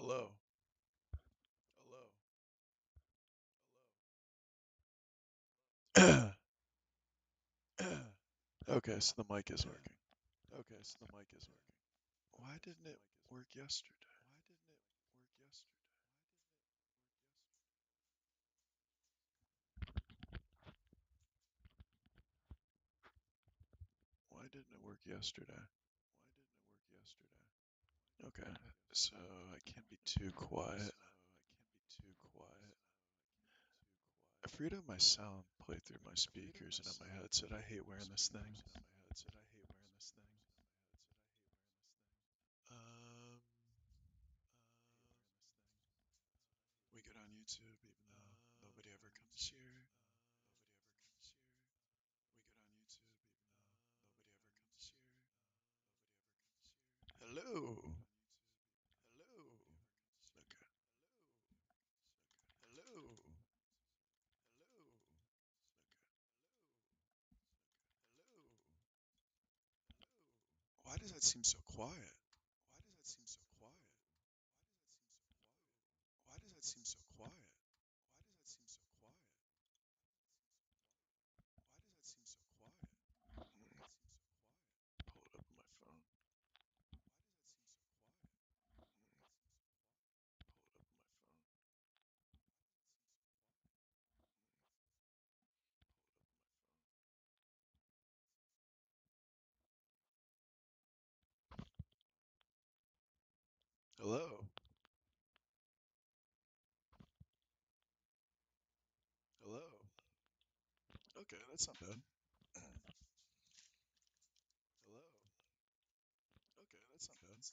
Hello. Hello. Okay, so the mic is working. Why didn't it work yesterday? Why didn't it work yesterday? Okay, so I can't be too quiet. I freed up my sound play through my speakers and on my headset. I hate wearing this thing. Um, we get on YouTube even though nobody ever comes here. Hello. Okay. Hello. Why does that seem so quiet? Why does that seem so quiet? Pull it up on my phone. Hello. Hello. Okay, that's not bad. Hello. Okay, that's not bad.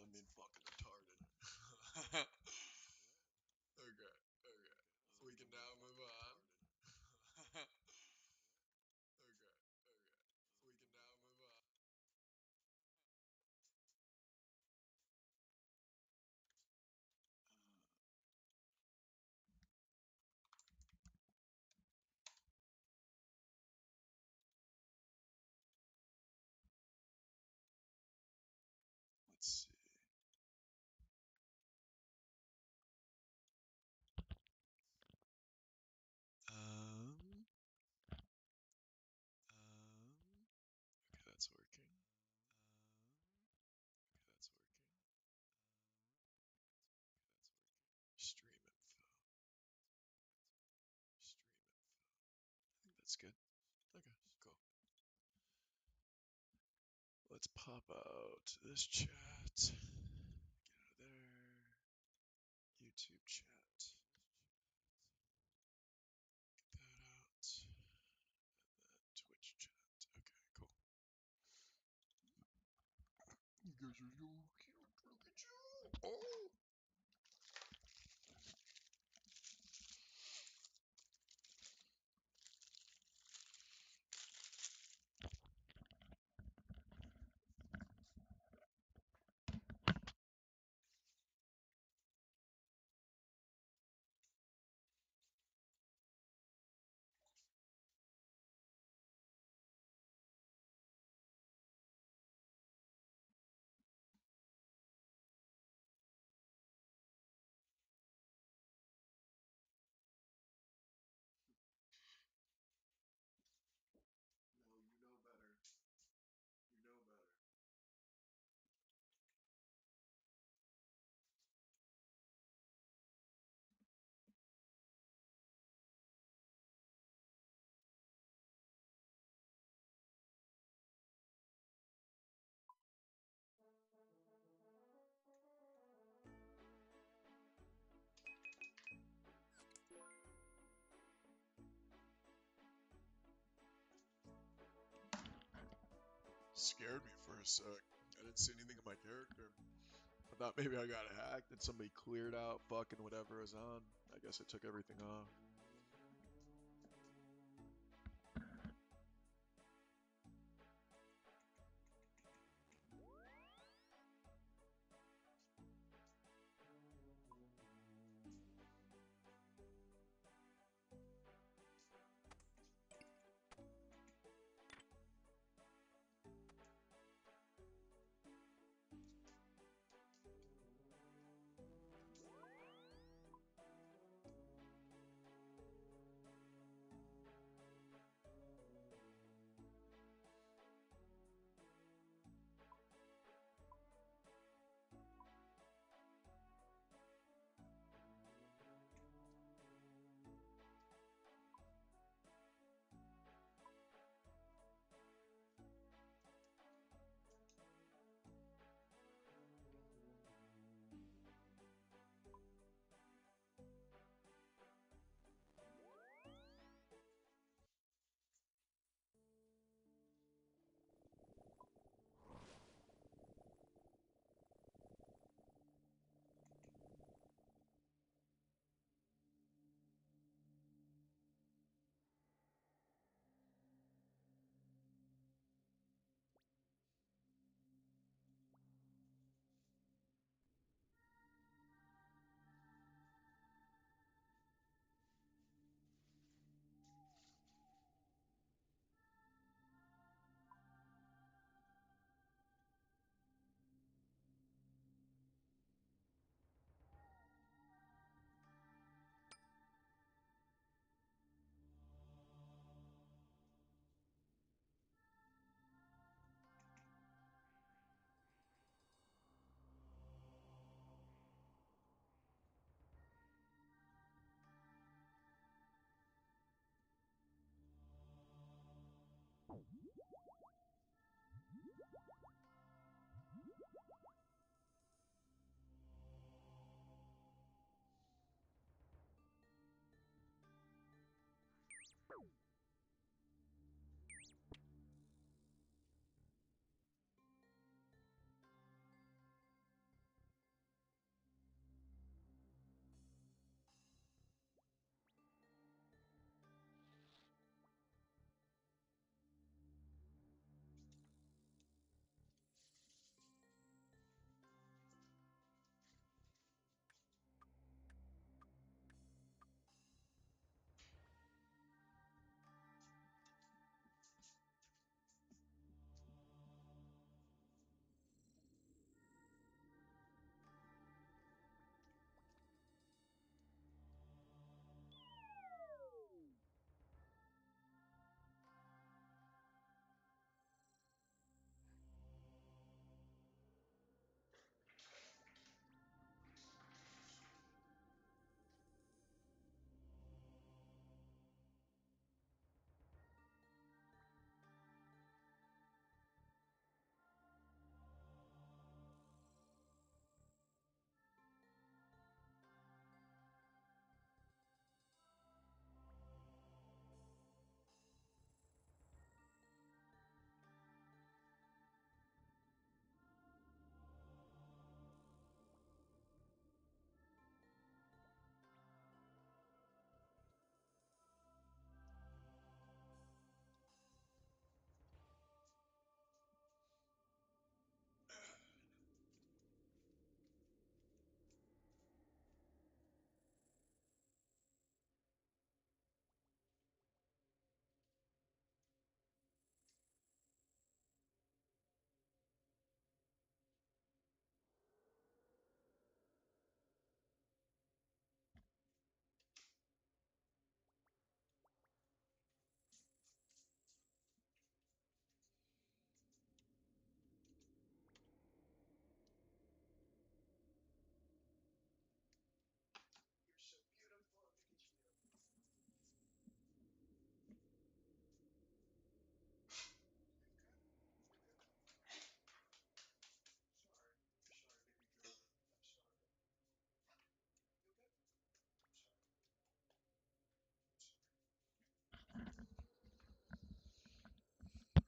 I'm being fucking retarded. Okay, okay. We can now move on. Let's see. Um, okay, that's working. Stream info. I think that's good. Okay, cool. Let's pop out this chat. Get out of there. YouTube chat. Get that out. Twitch chat. Okay, cool. You guys are so cute. Look at you. Oh. No, you know better. You know better. Scared me for a sec. I didn't see anything in my character. I thought maybe I got hacked and somebody cleared out fucking whatever was on. I guess it took everything off.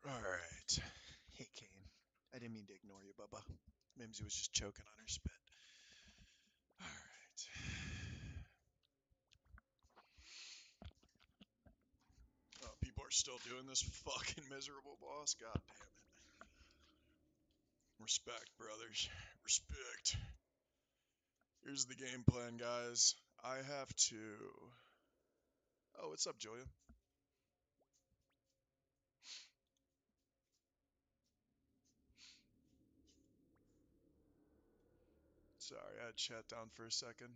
Alright. Hey, Kane. I didn't mean to ignore you, Bubba. Mimsy was just choking on her spit. Alright. Oh, people are still doing this fucking miserable, boss? God damn it. Respect, brothers. Respect. Here's the game plan, guys. I have to... Oh, what's up, Julia? Sorry, I had chat down for a second.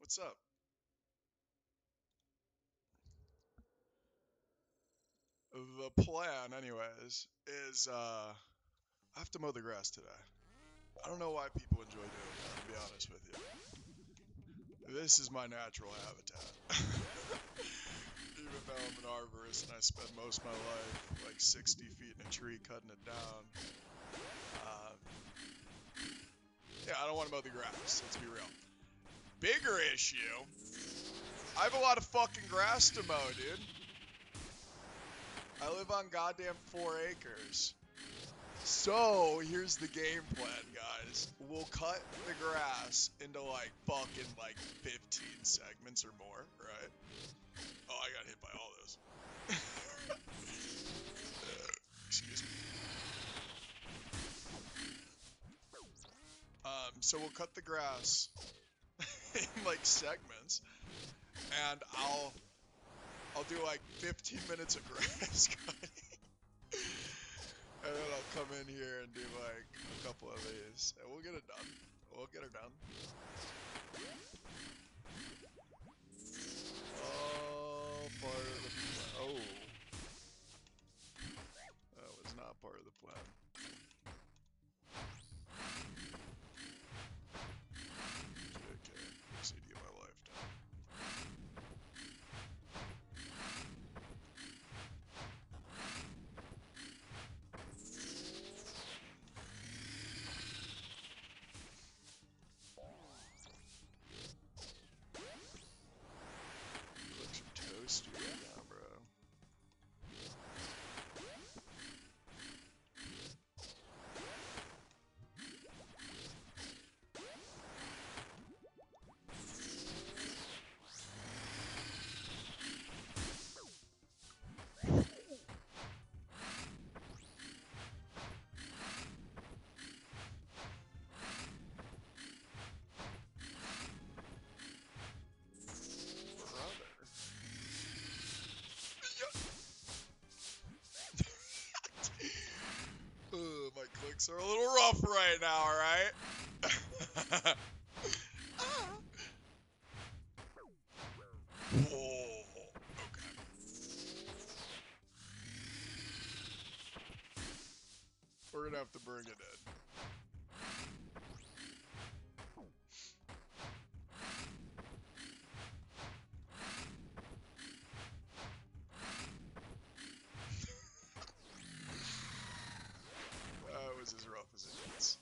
What's up? The plan, anyways, is I have to mow the grass today. I don't know why people enjoy doing that, to be honest with you. This is my natural habitat. Even though I'm an arborist and I spend most of my life like 60 feet in a tree cutting it down. Yeah, I don't want to mow the grass, let's be real. Bigger issue, I have a lot of fucking grass to mow, dude. I live on goddamn 4 acres. So, here's the game plan, guys. We'll cut the grass into like fucking like 15 segments or more, right? Oh, I got hit by all those. Excuse me. So we'll cut the grass in like segments, and I'll do like 15 minutes of grass cutting. And then I'll come in here and do like a couple of these, and we'll get it done. We'll get her done. All part of the plan. Oh. That was not part of the plan. Okay, just need to get my life done. Things are a little rough right now, alright? Whoa. Okay. We're gonna have to bring it in. That was as rough as it gets.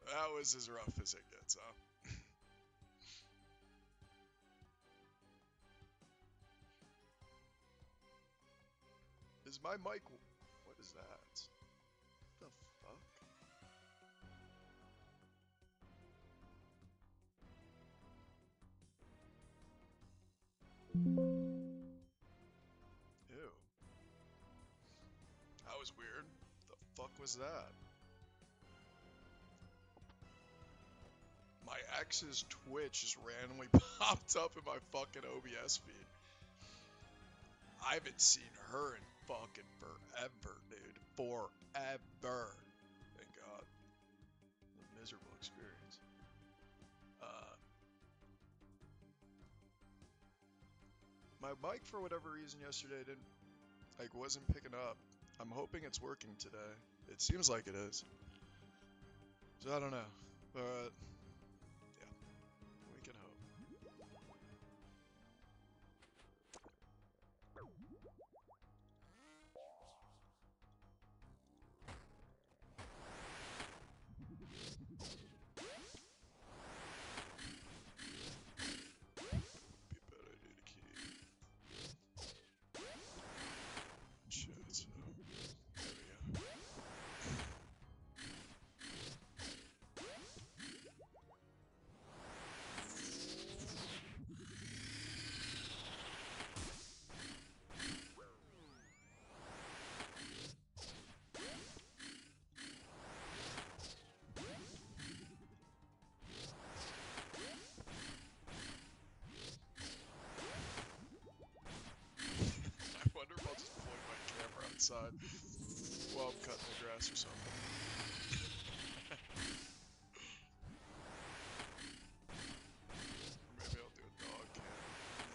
that was as rough as it gets, huh? Is my mic... What is that? What the fuck? Ew. That was weird. The fuck was that? My ex's Twitch just randomly popped up in my fucking OBS feed. I haven't seen her in fucking forever, dude. Forever. Thank God. A miserable experience. My mic, for whatever reason, yesterday wasn't picking up. I'm hoping it's working today. It seems like it is. So I don't know. But, yeah. We can hope. Outside while I'm cutting the grass or something. Or maybe I'll do a dog cam.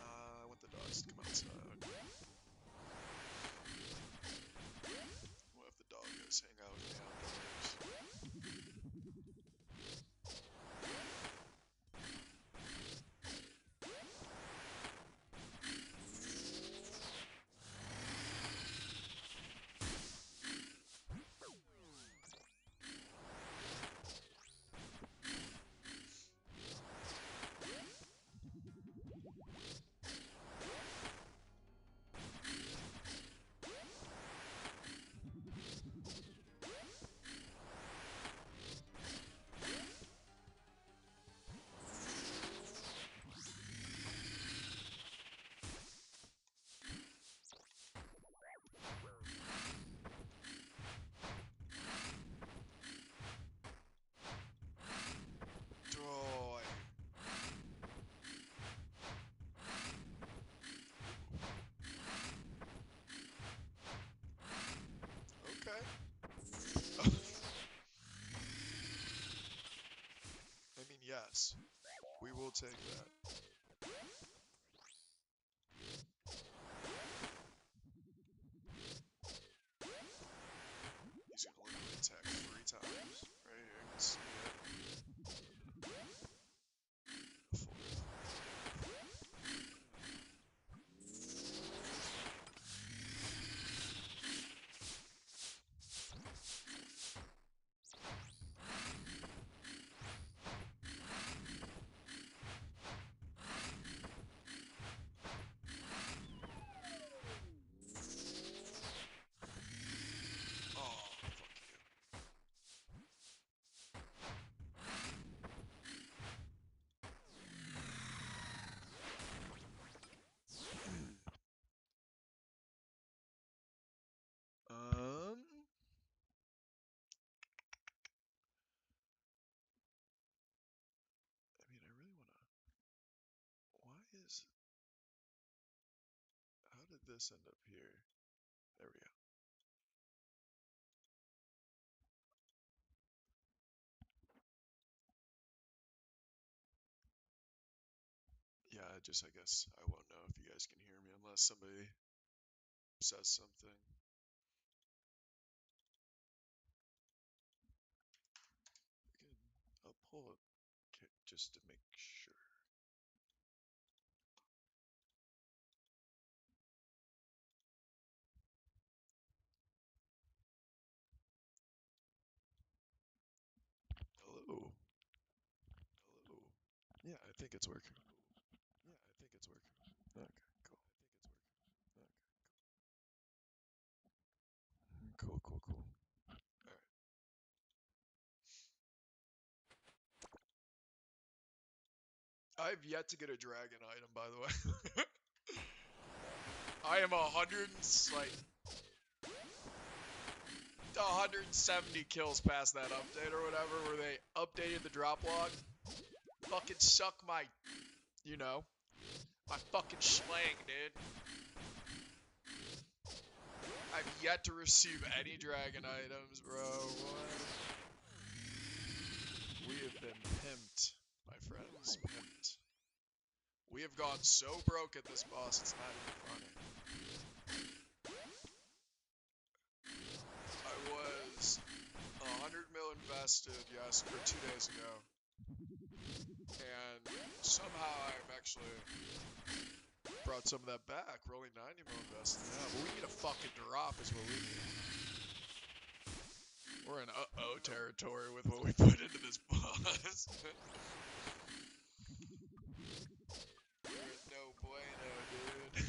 Nah, I want the dogs to come outside. What if the doggos hang out in the outdoors? Yes, we will take that. He's gonna literally attack 3 times. Right here, you can see it. The 4th. How did this end up here? There we go. I guess I won't know if you guys can hear me unless somebody says something. I'll pull it just to make sure. Hello. Hello. Yeah, I think it's working. Yeah, I think it's working. Okay, cool. Okay, cool, cool, cool. Alright. I've yet to get a dragon item, by the way. I am 170 kills past that update or whatever, where they updated the drop log. Fucking suck my, my fucking schlang, dude. I've yet to receive any dragon items, bro. What? We have been pimped, my friends. Pimped. We have gone so broke at this boss, it's not even funny. I was 100 mil invested, yes, for 2 days ago. And somehow I've actually brought some of that back. We're only 90 mil invested now, but we need a fucking drop is what we need. We're in uh-oh territory with what we put into this boss. We're no bueno, dude.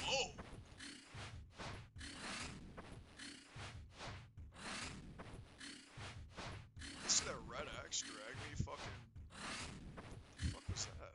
Whoa! This is that red X drag me fucking. The fuck was that?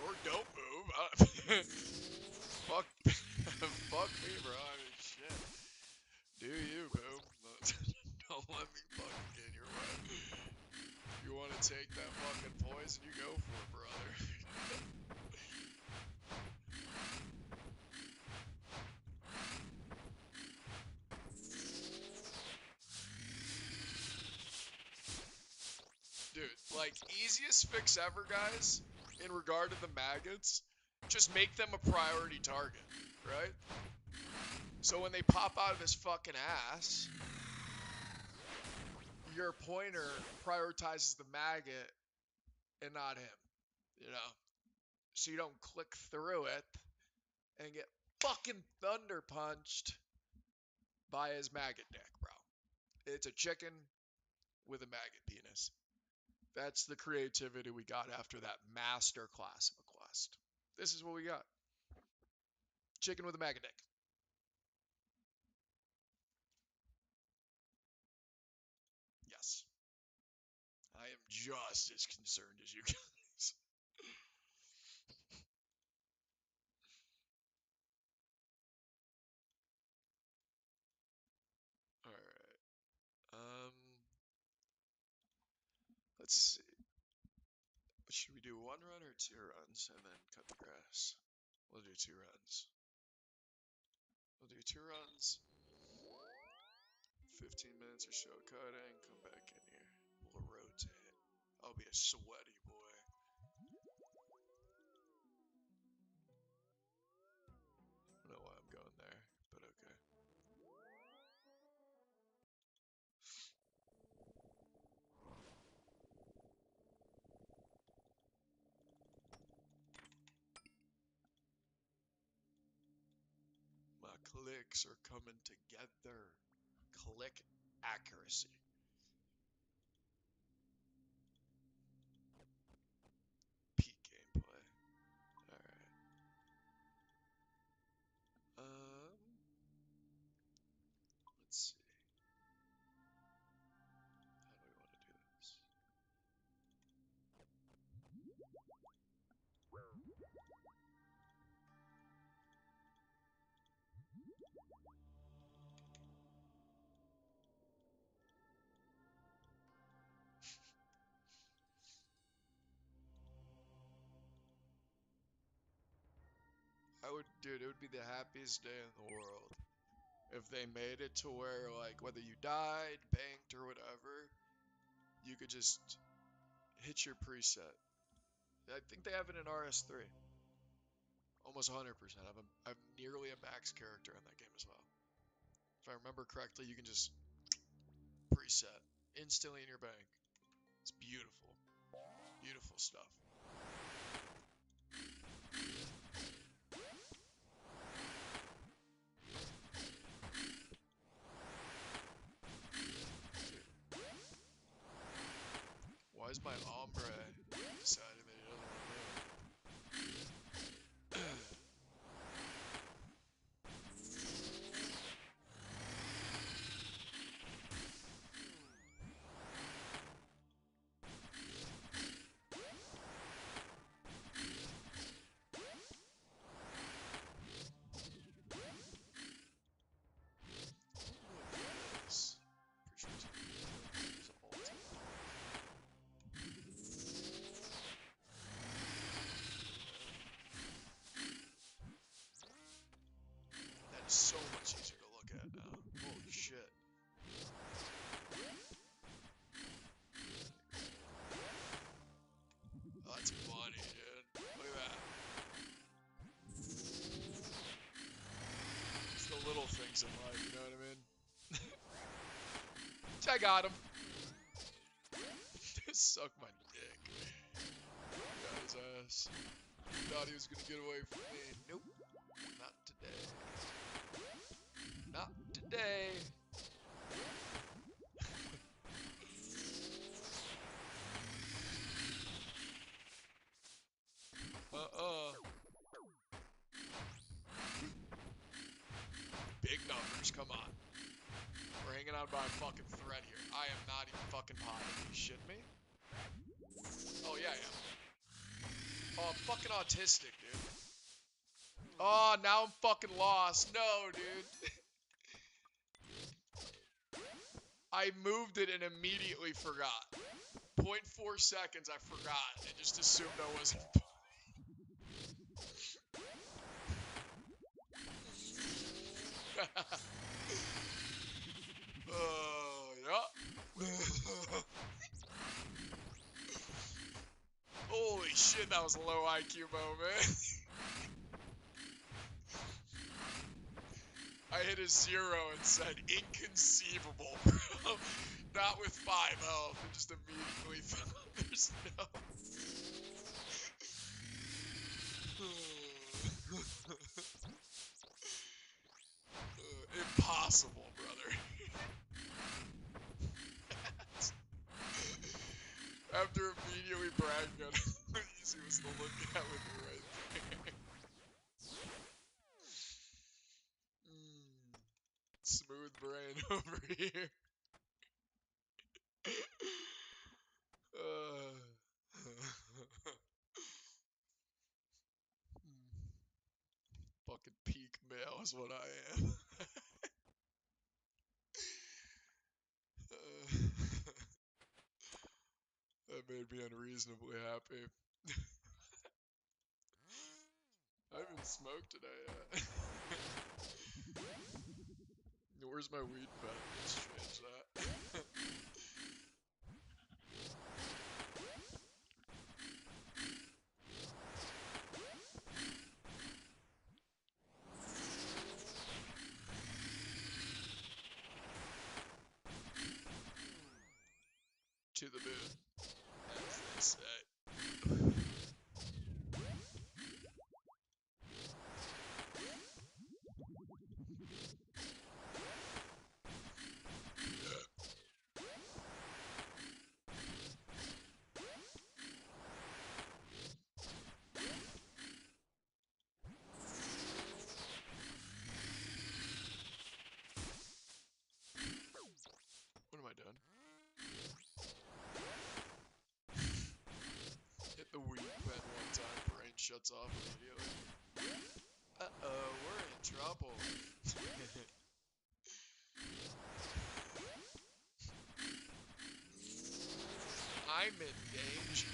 Or don't move. Fuck, fuck me, bro. I mean, shit. Do you, boo? Don't let me fucking get in your way. You want to take that fucking poison? You go for it, brother. Dude, like, easiest fix ever, guys, in regard to the maggots, just make them a priority target, right? So when they pop out of his fucking ass, your pointer prioritizes the maggot and not him, you know? So you don't click through it and get fucking thunder punched by his maggot dick, bro. It's a chicken with a maggot penis. That's the creativity we got after that master class of a quest. This is what we got. Chicken with a maggot dick. Yes. I am just as concerned as you guys. Alright. Let's see. Should we do 1 run or 2 runs and then cut the grass? We'll do 2 runs. We'll do 2 runs. 15 minutes or so cutting. Come back in here. We'll rotate. I'll be a sweaty boy. clicks are coming together. Click accuracy. Peak gameplay. Alright. Let's see. How do we want to do this? Dude, it would be the happiest day in the world if they made it to where, like, whether you died, banked, or whatever, you could just hit your preset. I think they have it in RS3. Almost 100%. I have nearly a max character in that game as well. If I remember correctly, you can just preset instantly in your bank. It's beautiful. Beautiful stuff. Why is my ombre deciding that he doesn't want to move? So much easier to look at now. Holy shit. Oh, that's money, dude. Look at that. It's the little things in life, you know what I mean? I got him. Suck my dick. Got his ass. Thought he was gonna get away from me. Nope. Not today. Not today. Big numbers, come on. We're hanging on by a fucking thread here. I am not even fucking potting. You shitting me? Oh, yeah, I am. Oh, I'm fucking autistic, dude. Oh, now I'm fucking lost. No, dude. I moved it and immediately forgot. 0.4 seconds, I forgot. I just assumed I wasn't. Yeah. Holy shit, that was a low IQ moment. I hit a 0 and said, inconceivable, bro. Not with 5 health, and just immediately thought there's no... Impossible, brother. After immediately bragging on how easy it was to look at with me right there. Smooth brain over here. Fucking peak male is what I am. That made me unreasonably happy. I haven't smoked today yet. Where's my weed pen? Let's change that. To the moon, as they say. shuts off immediately. Uh-oh, we're in trouble. I'm in danger.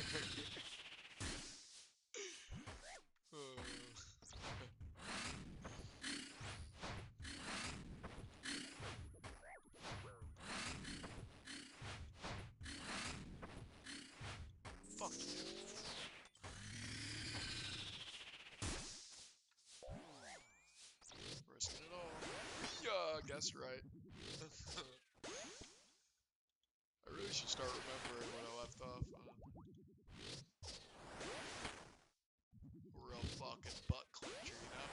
Fuck you. Risking it all. Yeah, guess right. I really should start remembering what I left off on. Real fucking butt clincher, you know?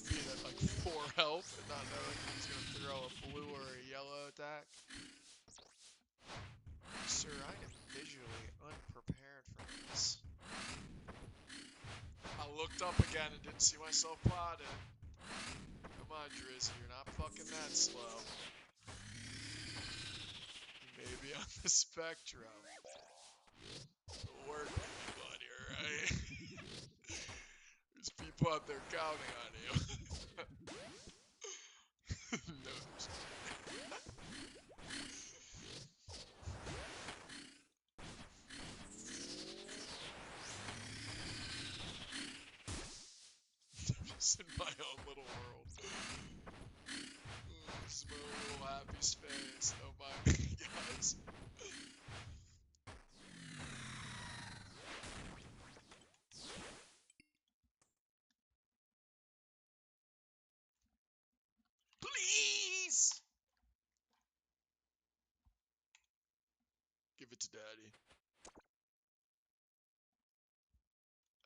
Being at like 4 health and not knowing if he's gonna throw a blue or a yellow attack. Sir, I am visually unprepared for this. I looked up again and didn't see myself potted. Come on, Drizzy, you're not fucking that slow. You may be on the spectrum. But work with me, buddy, alright? There's people out there counting on you. No, there's not. I'm just in my own little world. This is my little happy space. Don't mind me, guys. Please! Give it to Daddy.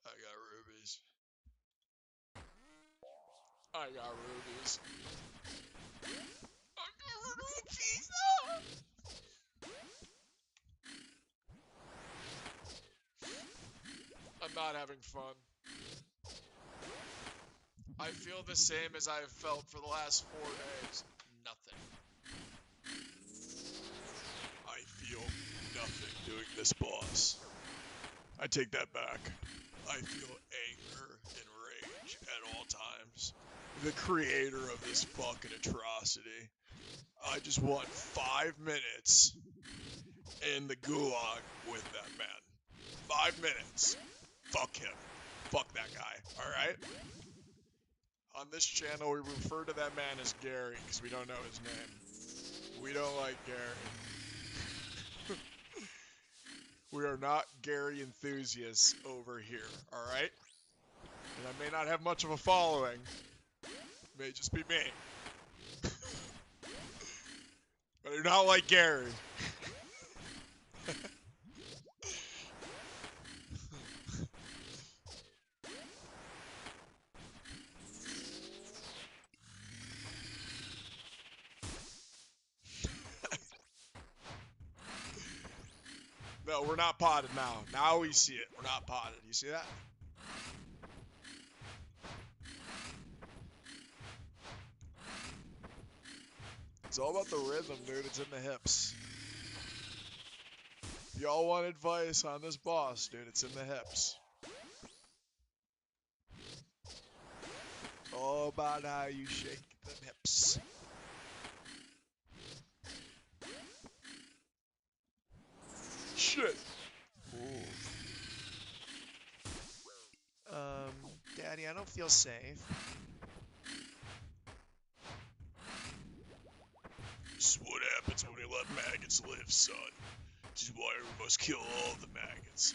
I got rubies. I got rubies. I got rubies! I'm not having fun. I feel the same as I've felt for the last 4 days. Nothing. I feel nothing doing this boss. I take that back. I feel anger and rage at all times. The creator of this fucking atrocity. I just want 5 minutes in the gulag with that man. 5 minutes. Fuck him. Fuck that guy. Alright? On this channel, we refer to that man as Gary because we don't know his name. We don't like Gary. We are not Gary enthusiasts over here, alright? And I may not have much of a following. It may just be me. But I do not like Gary. No, we're not potted now. Now we see it. We're not potted. You see that? It's all about the rhythm, dude. It's in the hips. If y'all want advice on this boss, dude, it's in the hips. It's all about how you shake them hips. Shit. Ooh. Daddy, I don't feel safe. This is what happens when we let maggots live, son. This is why we must kill all the maggots.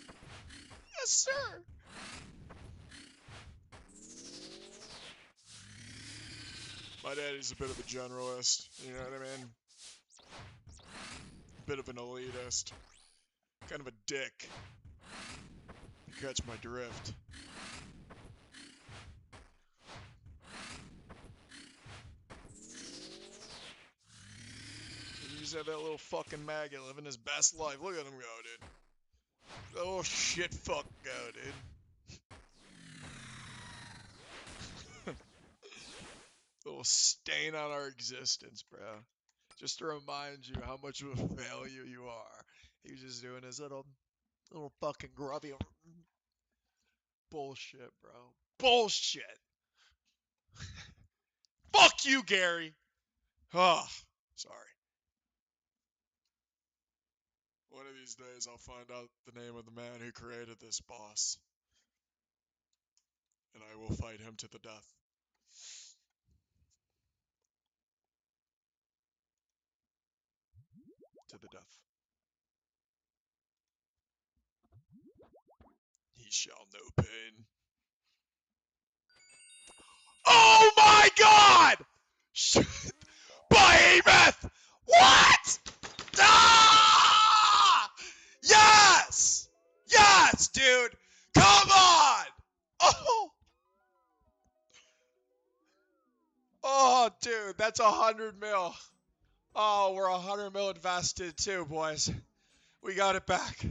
Yes, sir! My daddy's a bit of a generalist, you know what I mean? A bit of an elitist. Kind of a dick. You catch my drift. You just have that little fucking maggot living his best life. Look at him go, dude. Oh shit, fuck go, dude. Little stain on our existence, bro. Just to remind you how much of a failure you are. He was just doing his little fucking grubby. Bullshit, bro. Bullshit. Fuck you, Gary. Oh, sorry. One of these days I'll find out the name of the man who created this boss. And I will fight him to the death. To the death. He shall know pain. Oh my god! Behemoth! What? Ah! Yes! Yes, dude! Come on! Oh! Oh, dude, that's 100 mil. Oh, we're 100 mil invested too, boys. We got it back.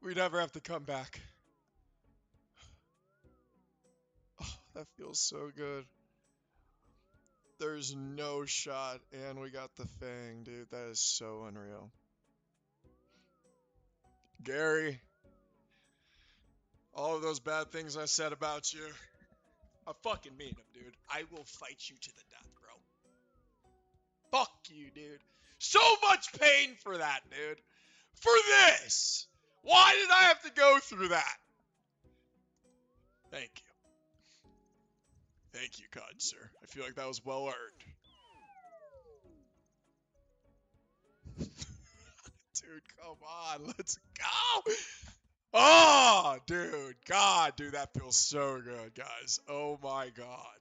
We never have to come back. Oh, that feels so good. There's no shot, and we got the Fang, dude. That is so unreal. Gary, all of those bad things I said about you, I fucking mean them, dude. I will fight you to the death, bro. Fuck you, dude. So much pain for that, dude. For this. Why did I have to go through that? Thank you. Thank you, kind sir. I feel like that was well earned. Dude, come on. Let's go. Oh, dude. God, dude, that feels so good, guys. Oh, my God.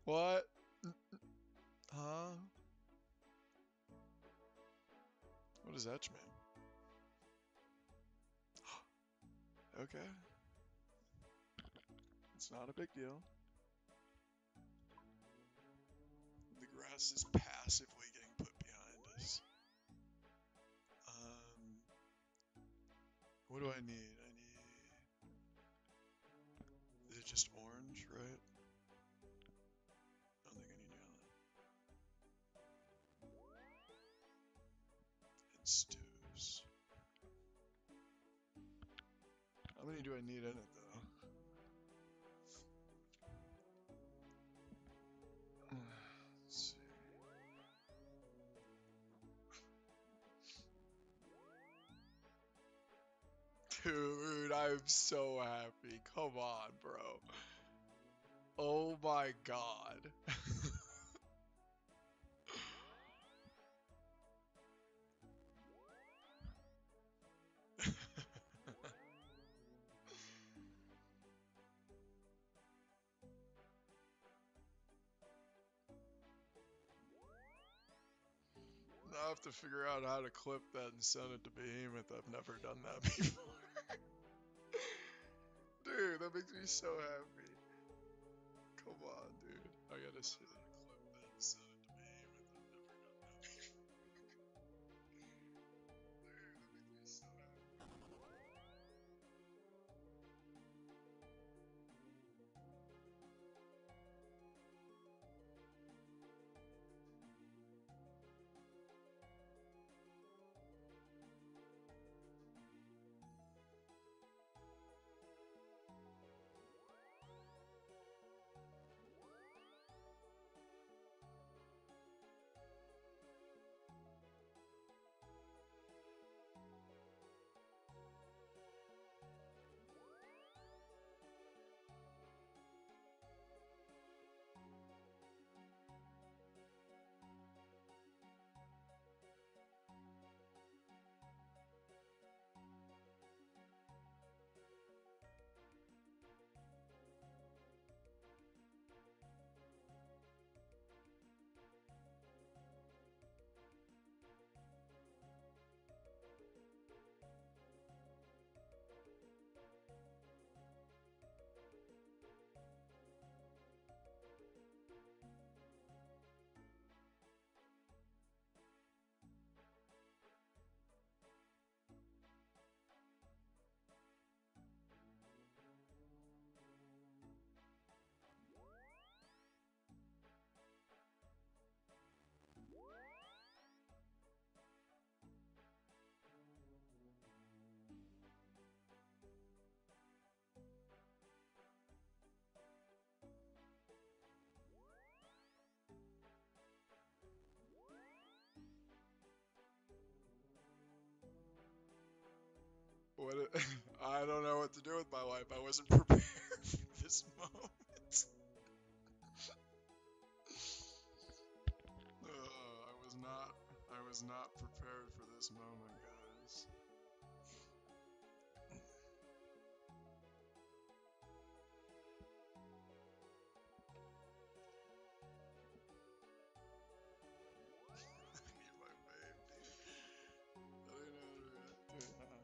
What? Huh? What does that mean? Okay. It's not a big deal. The grass is passively getting put behind us. What do I need? Is it just orange, right? I don't think I need yellow. And stews. How many do I need in it, though? Let's see. Dude, I'm so happy. Come on, bro. Oh my god. I have to figure out how to clip that and send it to Behemoth. I've never done that before. Dude, that makes me so happy. Come on, dude. I gotta sit and clip that and send it to Behemoth. I've never done that before. Dude, that makes me so happy. I don't know what to do with my life. I wasn't prepared for this moment. I was not prepared for this moment, guys.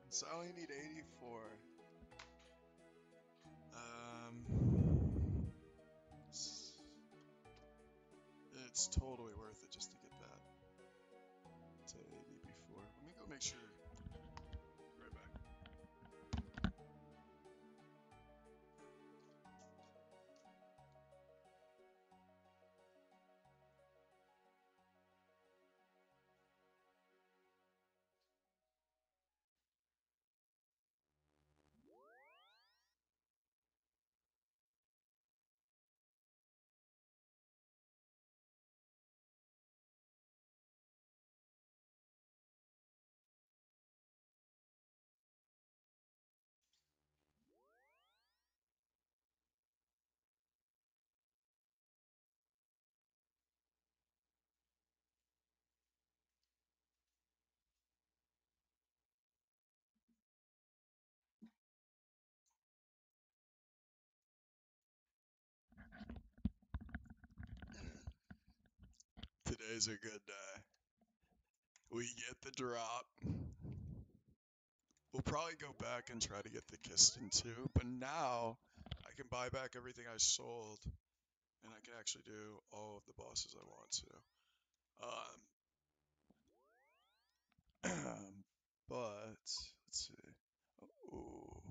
So I only need 84. It's totally worth it just to get that to 80 before. Let me go make sure. Right back. Today's a good day. We get the drop. We'll probably go back and try to get the Kiston too, but now I can buy back everything I sold, and I can actually do all of the bosses I want to. But let's see. Oh,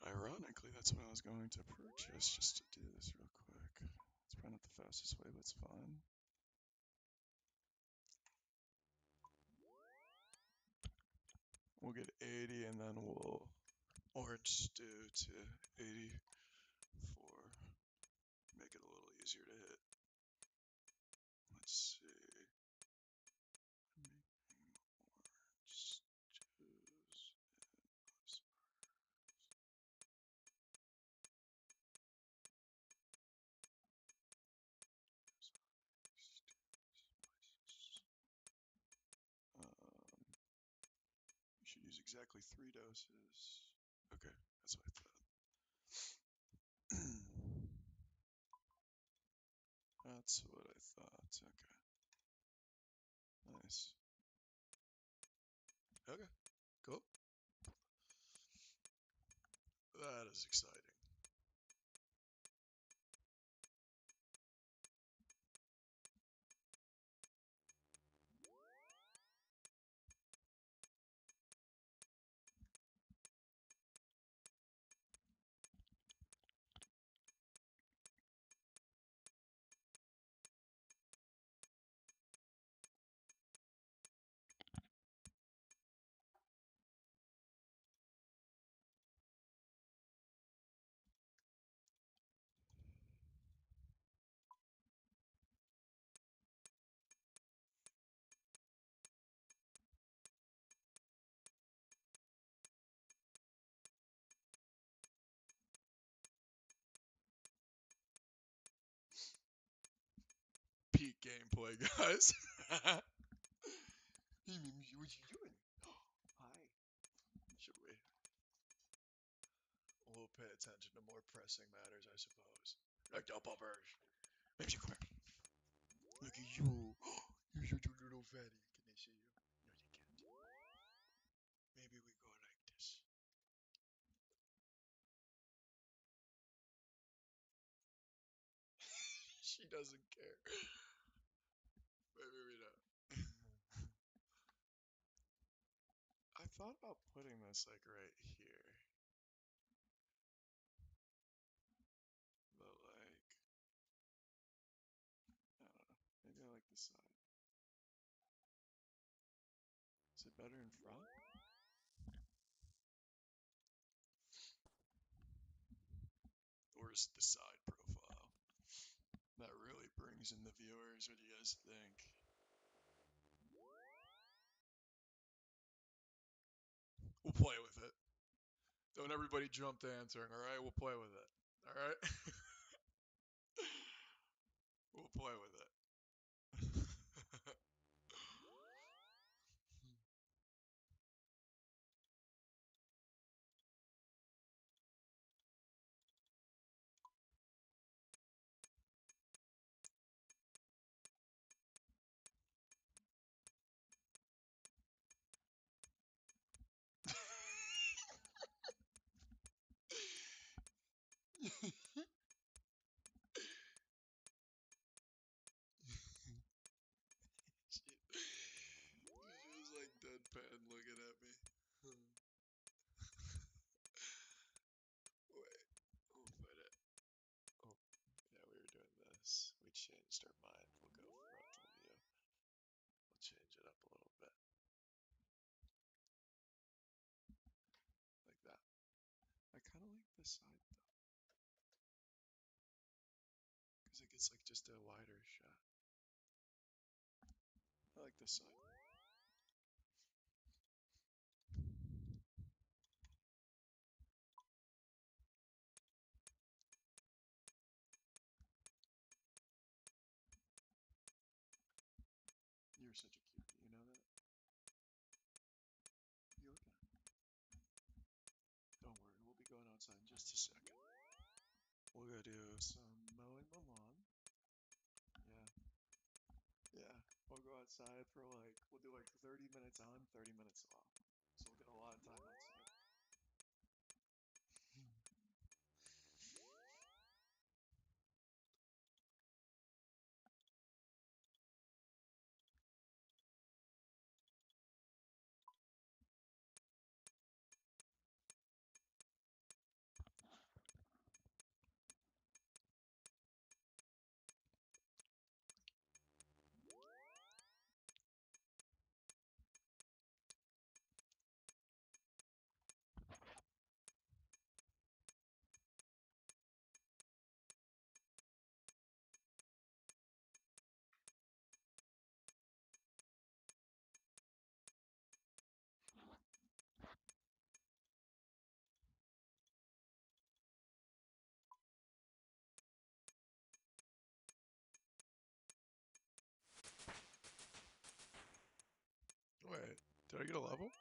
ironically, that's what I was going to purchase just to do this real quick. It's probably not the fastest way, but it's fine. We'll get 80 and then we'll orange stew to 84. Make it a little easier to hit. Let's see. Making orange stews and you should use exactly 3 doses. Okay, that's what I thought. That's what I thought. Okay. Nice. Okay, cool. That is exciting. Peak gameplay, guys. Hey, Mimi, what you doing? Hi. Should we? We'll pay attention to more pressing matters, I suppose. Like the poppers. Maybe come here. Look at you. You're such a little fatty. Can they see you? No, they can't. Maybe we go like this. She doesn't care. Maybe we don't. I thought about putting this like right here. But like, I don't know. Maybe I like this side. Is it better in front? Or is it the side profile? That really brings in the viewers. What do you guys think? We'll play with it. Don't everybody jump to answering, alright? We'll play with it. Alright? We'll play with it. She was like deadpan looking at me. Wait, we'll put it. Oh, yeah, we were doing this. We changed our mind. We'll go frontal view. We'll change it up a little bit. Like that. I kind of like this side though. Because it gets like just a wider shot. I like this side. You're such a cutie, you know that? You look at it. Don't worry, we'll be going outside in just a second. We'll go do some mowing the lawn. Yeah. Yeah. We'll go outside for like, we'll do like 30 minutes on, 30 minutes off. So we'll get a lot of time outside. Wait, did I get a level?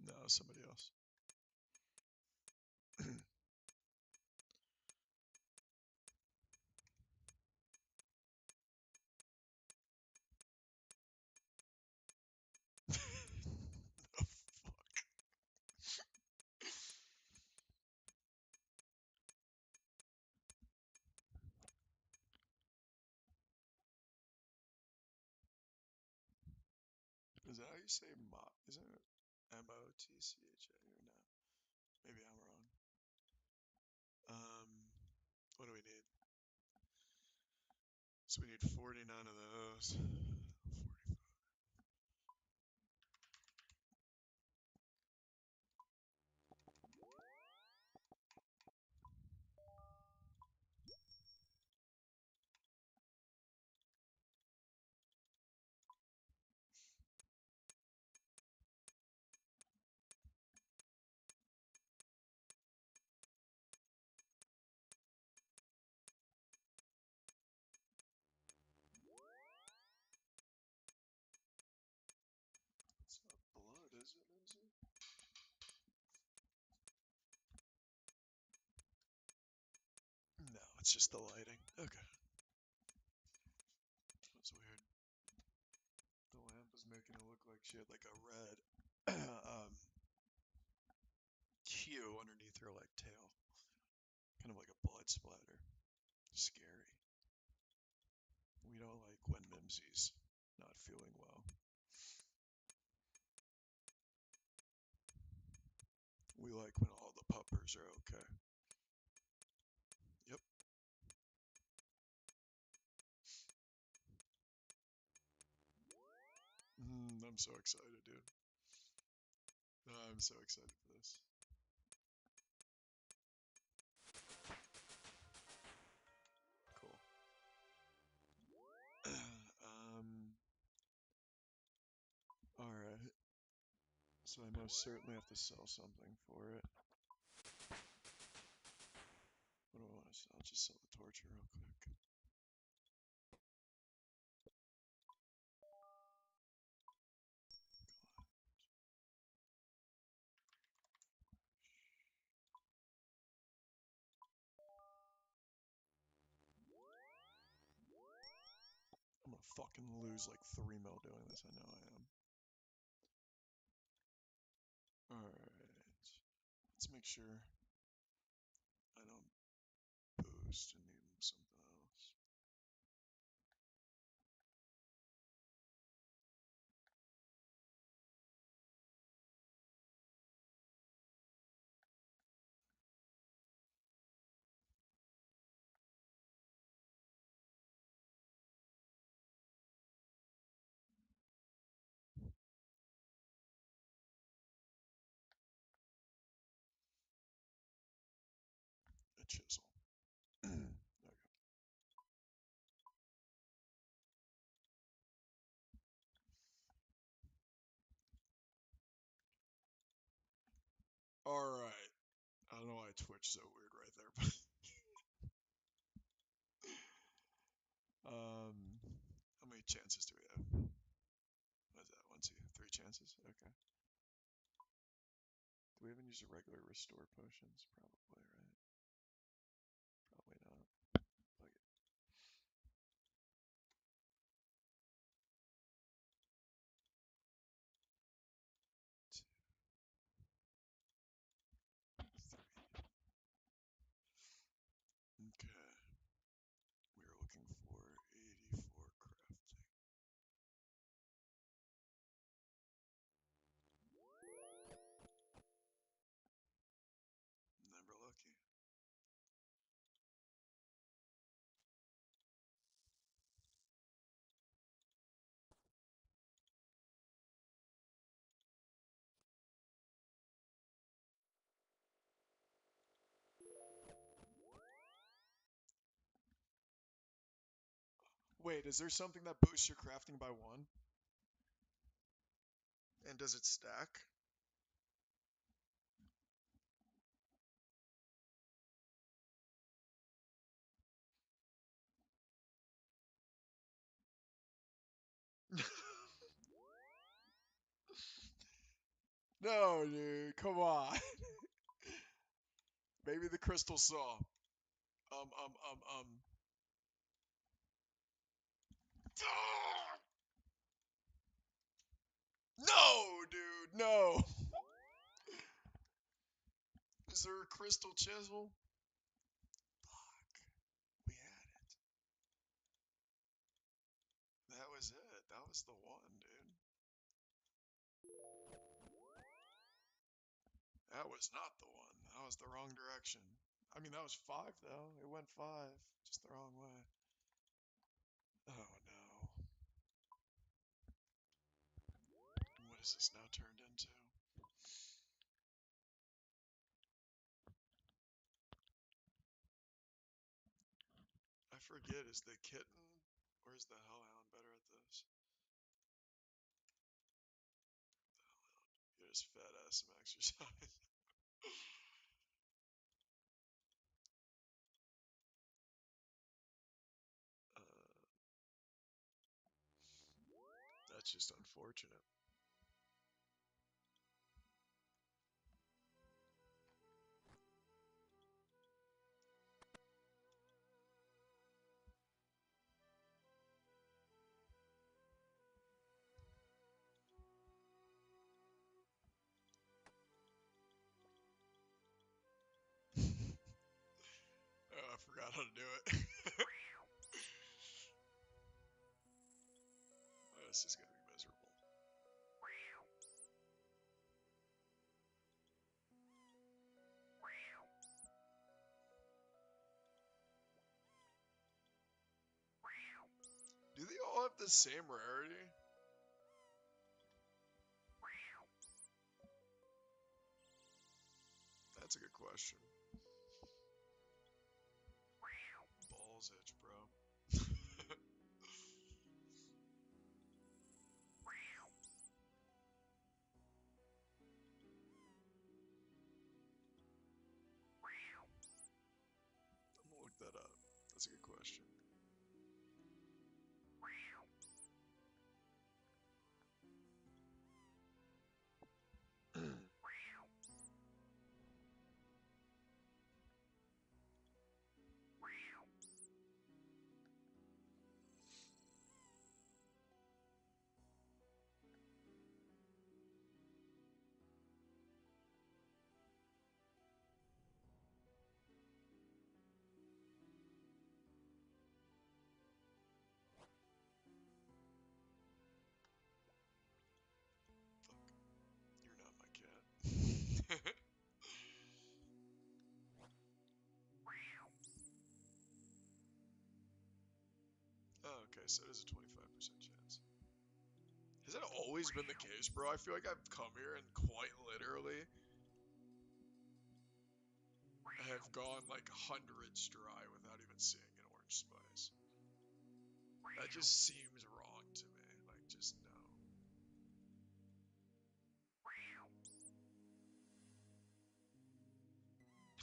No, somebody else. The fuck? Is that how you say mot? Isn't it M-O-T-C-H-A or no? Maybe I'm wrong. What do we need? So we need 49 of those. 45. It's not blood, is it? Is it? No, it's just the lighting. Okay. That's weird. The lamp was making it look like she had like a red hue underneath her like tail. Kind of like a blood splatter. Scary. We don't like when Mimsy's not feeling well. We like when all the puppers are okay. Yep. I'm so excited, dude. I'm so excited for this. Cool. Alright. So I most certainly have to sell something for it. What do I want to sell? I'll just sell the torture real quick. I'm gonna fucking lose like 3 mil doing this, I know I am. Alright. Let's make sure I don't boost and need something else. A chisel. Okay. Alright. I don't know why I twitched so weird right there, but how many chances do we have? What is that? 1, 2, 3 chances? Okay. Do we even use the regular restore potions? Probably, right? Probably not. Fuck it. 2, 3. Okay. We are looking for 84 crafting. Never lucky. Wait, is there something that boosts your crafting by 1? And does it stack? No, dude, come on. Maybe the crystal saw. No, dude, no. Is there a crystal chisel? Fuck. We had it. That was it. That was the one, dude. That was not the one. That was the wrong direction. I mean, that was 5, though. It went 5. Just the wrong way. Oh, no. What is this now turned into? I forget, is the kitten or is the hellhound better at this? You just fed ass some exercise. That's just unfortunate. Oh, I forgot how to do it. Oh, this is gonna be miserable. Do they all have the same rarity? That's a good question. Balls itch, bro. that up. That's a good question. You're not my cat. Oh, okay, so it is a 25% chance. Has that always been the case, bro? I feel like I've come here and quite literally have gone like hundreds dry without even seeing an orange spice. That just seems wrong to me. Like, just no.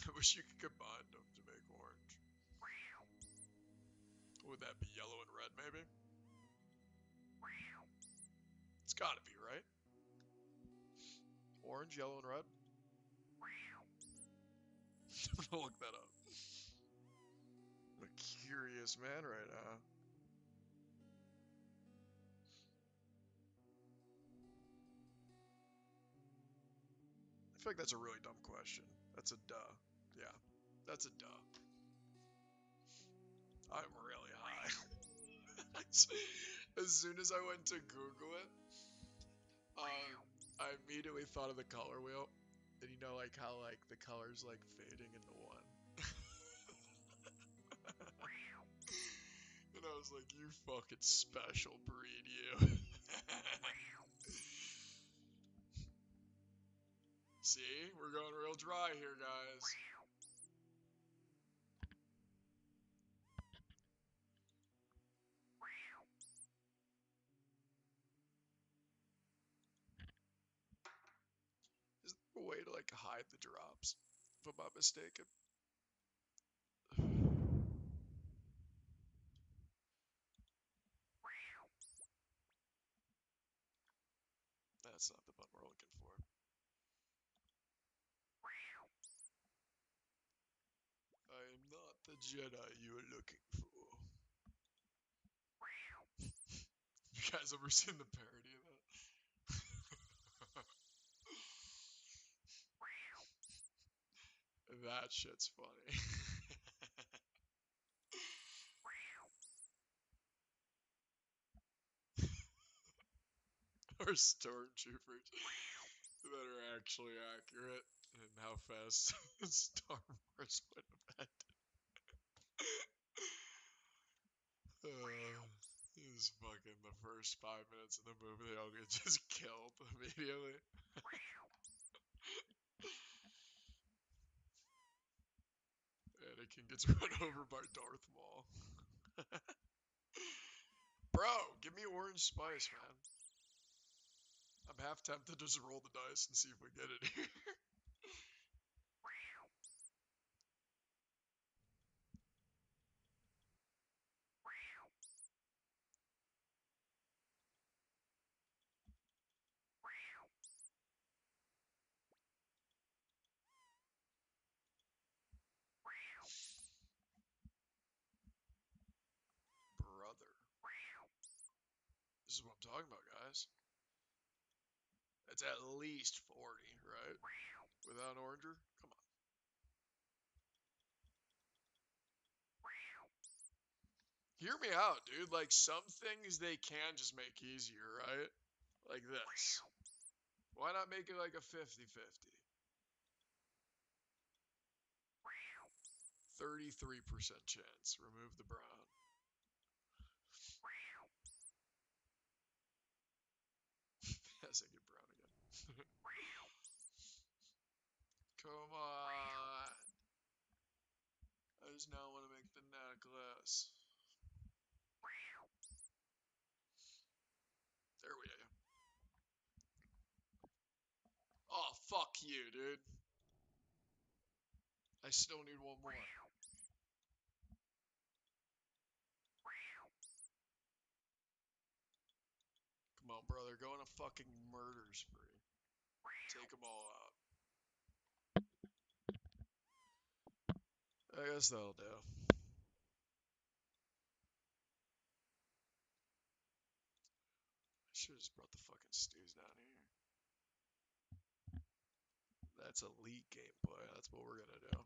I wish you could combine them to make orange. Would that be yellow and red, maybe? It's gotta be, right? Orange, yellow, and red? I'm gonna look that up. I'm a curious man right now. I feel like that's a really dumb question. That's a duh. Yeah, that's a duh. I'm really high. As soon as I went to Google it, I immediately thought of the color wheel. And you know, like how like the color's like fading into one. And I was like, you fucking special breed, you. See, we're going real dry here, guys. Is there a way to like hide the drops, if I'm not mistaken? That's not the button we're looking for. I am not the Jedi you are looking for. You guys ever seen the parody of that? That shit's funny. Or stormtroopers that are actually accurate and how fast Star Wars would have ended. This is fucking the first 5 minutes of the movie, they all get just killed immediately. Anakin gets run over by Darth Maul. Bro, give me orange spice, man. I'm half tempted to just roll the dice and see if we get it here. Brother. This is what I'm talking about, guys. It's at least 40, right? Without oranger? Come on. Hear me out, dude. Like, some things they can just make easier, right? Like this. Why not make it like a 50-50? 33% chance. Remove the brown. Yes, I get brown again. Come on. I just now want to make the necklace. There we go. Oh, fuck you, dude. I still need one more. on, brother. Go on a fucking murder spree. Take them all out. I guess that'll do. I should have just brought the fucking stews down here. That's elite gameplay. That's what we're gonna do.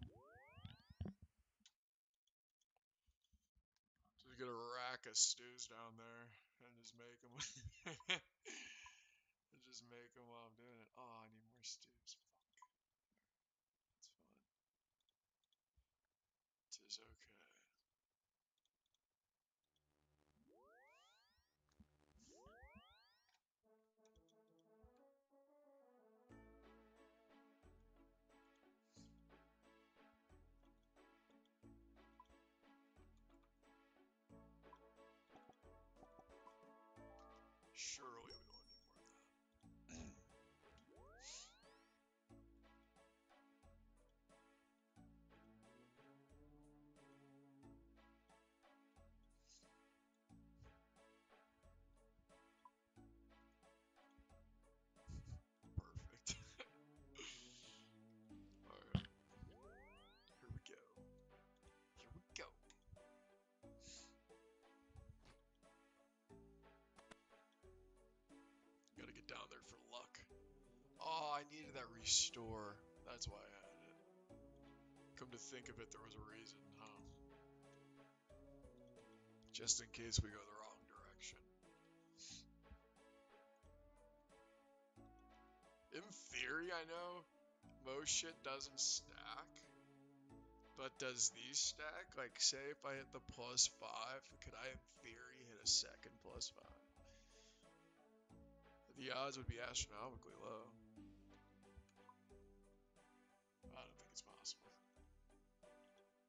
Just get a rack of stews down there and just make them. Just make them while I'm doing it. Oh, I need more stews. Fuck. That's fine. Tis okay. Surely we won't need more of that. Perfect. Alright. Here we go. Here we go. Gotta get down there for luck. Oh, I needed that restore. That's why I had it. Come to think of it, there was a reason, huh? Just in case we go the wrong direction. In theory, I know most shit doesn't stack. But does these stack? Like, say if I hit the +5, could I in theory hit a second +5? The odds would be astronomically low. I don't think it's possible.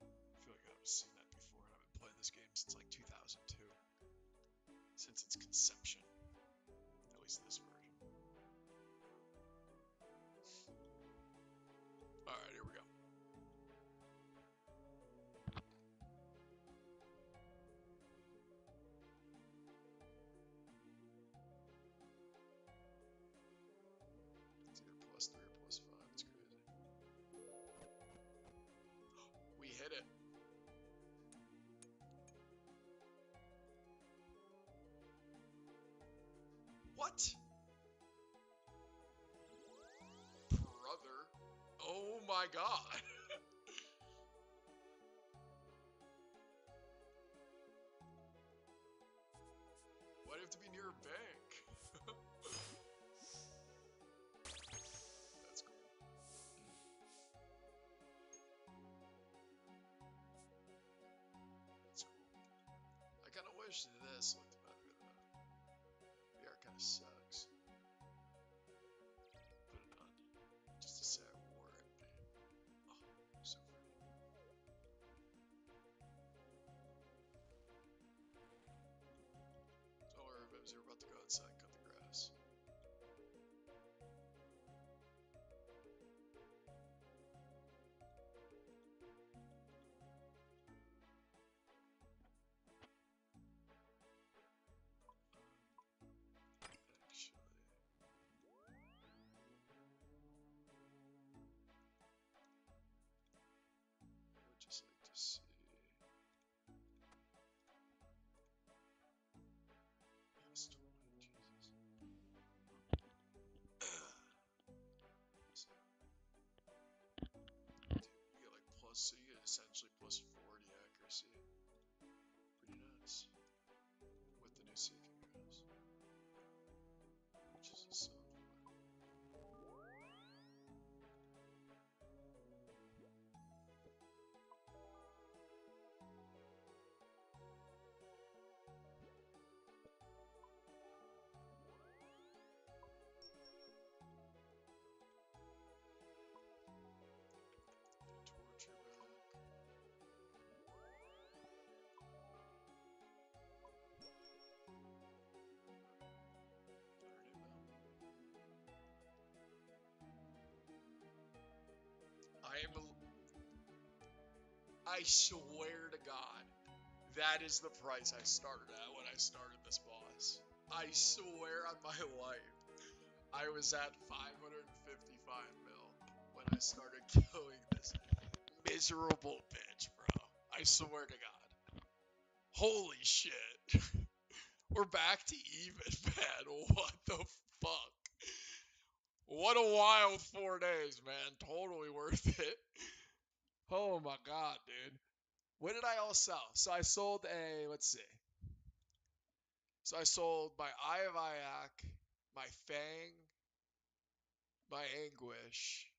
I feel like I've seen that before, and I've been playing this game since like 2002. Since its conception. At least this version. Alright, here we go. It's either +3 or +5. It's crazy. We hit it. What? Brother. Oh my god. Why do you have to be near a bank? That's cool. That's cool. I kind of wish this looked better though. VR kind of sucks. Put it on. Just to say I wore it. Oh, so pretty. Don't worry, babies, we're about to go outside and cut the grass. Actually, I would just like to see. Plus 20, Jesus. So, you get like so you get essentially +40 accuracy. Pretty nuts. With the new seeking grass. Which is a software. Torture back. I swear to God, that is the price I started at when I started this boss. I swear on my life, I was at 555 mil when I started killing this miserable bitch, bro. I swear to God. Holy shit. We're back to even, man. What the fuck? What a wild 4 days, man. Totally worth it. Oh my god, dude. What did I all sell? So I sold a, let's see. So I sold my Eye of Iac, my Fang, my Anguish.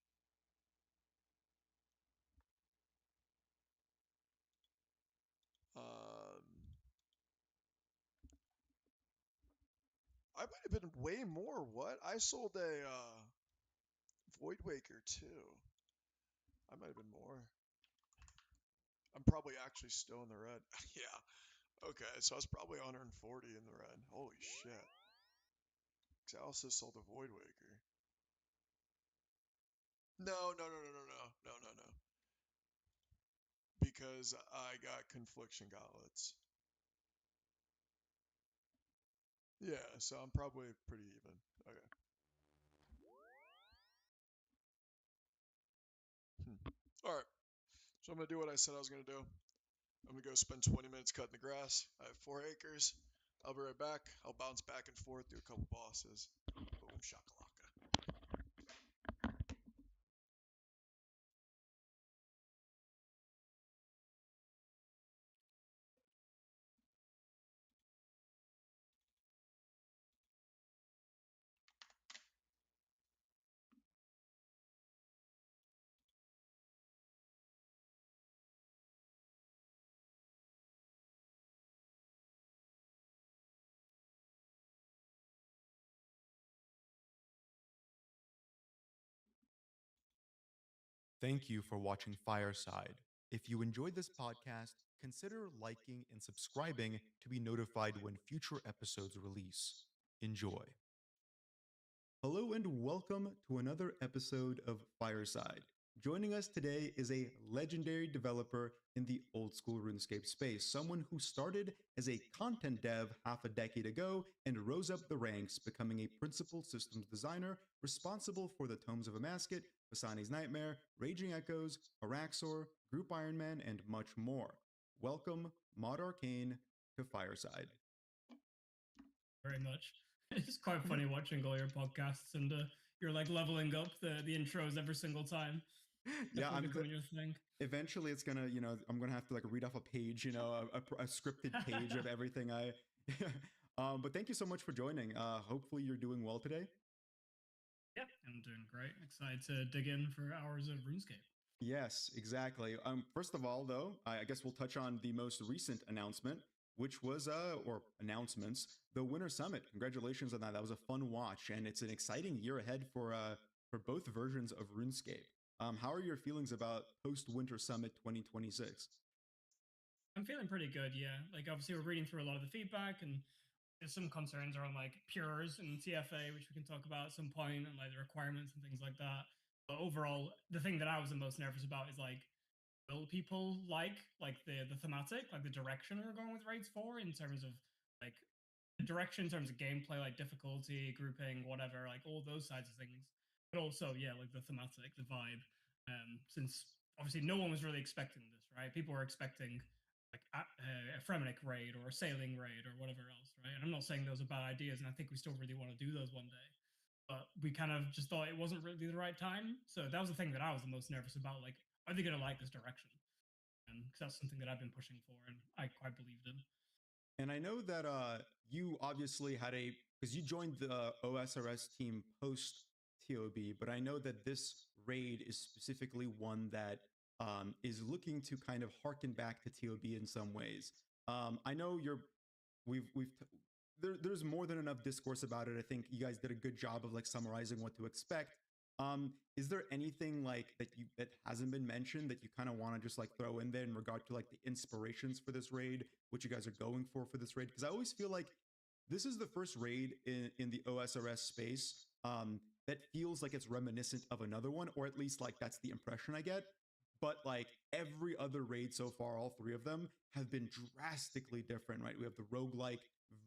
I might have been way more. What? I sold a Void Waker too. I might have been more. I'm probably actually still in the red. Yeah. Okay, so I was probably 140 in the red. Holy shit. Because I also sold a Void Waker. No, no, no, no, no, no, no, no, no. Because I got Confliction Gauntlets. Yeah, so I'm probably pretty even. Okay. Alright, so I'm going to do what I said I was going to do. I'm going to go spend 20 minutes cutting the grass. I have 4 acres. I'll be right back. I'll bounce back and forth, do a couple bosses. Boom, shakalaka. Thank you for watching Fireside. If you enjoyed this podcast, consider liking and subscribing to be notified when future episodes release. Enjoy. Hello and welcome to another episode of Fireside. Joining us today is a legendary developer in the old school RuneScape space, someone who started as a content dev half a decade ago and rose up the ranks, becoming a principal systems designer responsible for the Tomes of Amasket, Bassani's Nightmare, Raging Echoes, Araxor, Group Iron Man, and much more. Welcome, Mod Arcane, to Fireside. Very much. It's quite funny watching all your podcasts and you're like leveling up the intros every single time. Yeah, Definitely becoming your thing. Eventually it's gonna, I'm gonna have to like read off a page, a scripted page of everything I. But thank you so much for joining. Hopefully you're doing well today. Yeah, I'm doing great. Excited to dig in for hours of RuneScape. Yes, exactly. First of all, though, I guess we'll touch on the most recent announcement, which was or announcements, the Winter Summit. Congratulations on that. That was a fun watch, and it's an exciting year ahead for both versions of RuneScape. How are your feelings about post Winter Summit 2026? I'm feeling pretty good, yeah. Like obviously we're reading through a lot of the feedback and there's some concerns around like pures and TFA, which we can talk about at some point, and like the requirements and things like that. But overall, the thing that I was the most nervous about is like, will people like the thematic, like the direction we're going with raids for in terms of like the direction in terms of gameplay, like difficulty, grouping, whatever, like all those sides of things. But also, yeah, like the thematic, the vibe. Since obviously no one was really expecting this, right? People were expecting like a Fremenic raid or a sailing raid or whatever else, right? And I'm not saying those are bad ideas, and I think we still really want to do those one day. But we kind of just thought it wasn't really the right time. So that was the thing that I was the most nervous about. Like, are they going to like this direction? Because that's something that I've been pushing for, and I quite believed in. And I know that you obviously had because you joined the OSRS team post TOB, but I know that this raid is specifically one that is looking to kind of harken back to TOB in some ways. I know there's more than enough discourse about it. I think you guys did a good job of like summarizing what to expect. Is there anything like that hasn't been mentioned that you kind of want to just like throw in there in regard to like the inspirations for this raid, what you guys are going for this raid? Because I always feel like this is the first raid in the OSRS space that feels like it's reminiscent of another one, or at least like that's the impression I get. But like every other raid so far, all three of them have been drastically different, right? We have the roguelike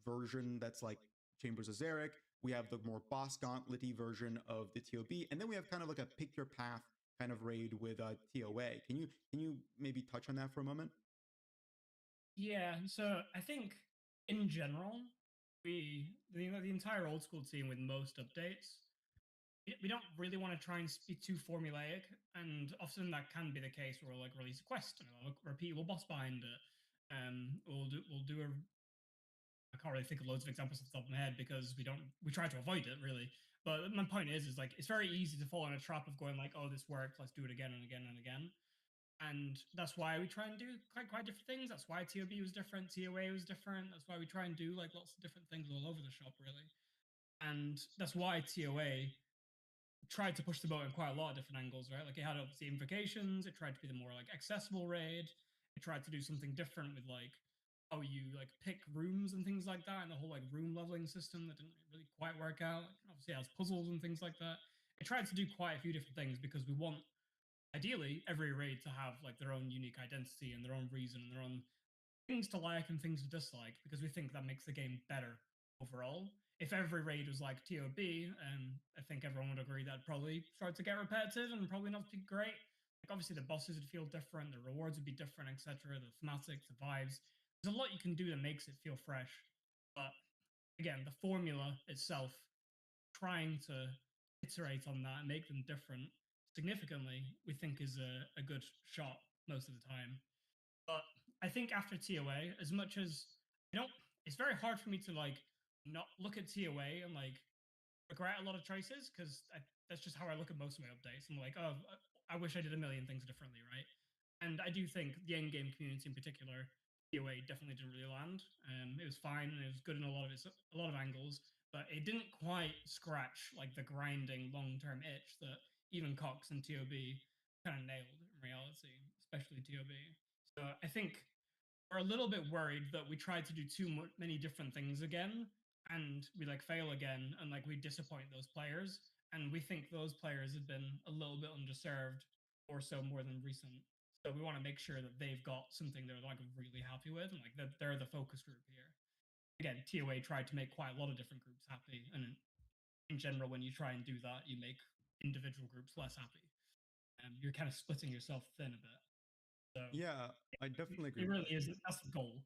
version that's like Chambers of Zarek. We have the more boss gauntlet-y version of the TOB, and then we have kind of like a pick your path kind of raid with TOA. Can you maybe touch on that for a moment? Yeah, so I think in general, the entire old school team with most updates, we don't really want to try and be too formulaic, and often that can be the case where we'll like release a quest and we'll have a repeatable boss behind it. We'll do a I can't really think of loads of examples off the top of my head because we try to avoid it really. But my point is like it's very easy to fall in a trap of going like, oh, this worked, let's do it again and again and again. And that's why we try and do quite different things. That's why TOB was different, TOA was different. That's why we try and do like lots of different things all over the shop really. And that's why TOA tried to push the boat in quite a lot of different angles, right? Like it had obviously invocations, it tried to be the more like accessible raid, it tried to do something different with like how you like pick rooms and things like that, and the whole like room leveling system that didn't really quite work out. Obviously, it has puzzles and things like that. It tried to do quite a few different things because we want ideally every raid to have like their own unique identity and their own reason and their own things to like and things to dislike because we think that makes the game better overall. If every raid was like TOB, I think everyone would agree that probably start to get repetitive and probably not be great. Like obviously the bosses would feel different, the rewards would be different, etc. The thematics, the vibes. There's a lot you can do that makes it feel fresh. But again, the formula itself, trying to iterate on that and make them different significantly, we think is a good shot most of the time. But I think after TOA, as much as I don't, it's very hard for me to like not look at TOA and like regret a lot of choices because that's just how I look at most of my updates. I'm like, oh, I wish I did a million things differently, right? And I do think the end game community in particular, TOA definitely didn't really land. It was fine and it was good in a lot of angles, but it didn't quite scratch like the grinding long term itch that even Cox and TOB kind of nailed in reality, especially TOB. So I think we're a little bit worried that we tried to do many different things again and we like fail again and like we disappoint those players. And we think those players have been a little bit underserved or so more than recent. So we want to make sure that they've got something they're like really happy with and like that they're the focus group here. Again, TOA tried to make quite a lot of different groups happy. And in general, when you try and do that, you make individual groups less happy. You're kind of splitting yourself thin a bit. So Yeah, I definitely agree it with really that. is. That's the goal.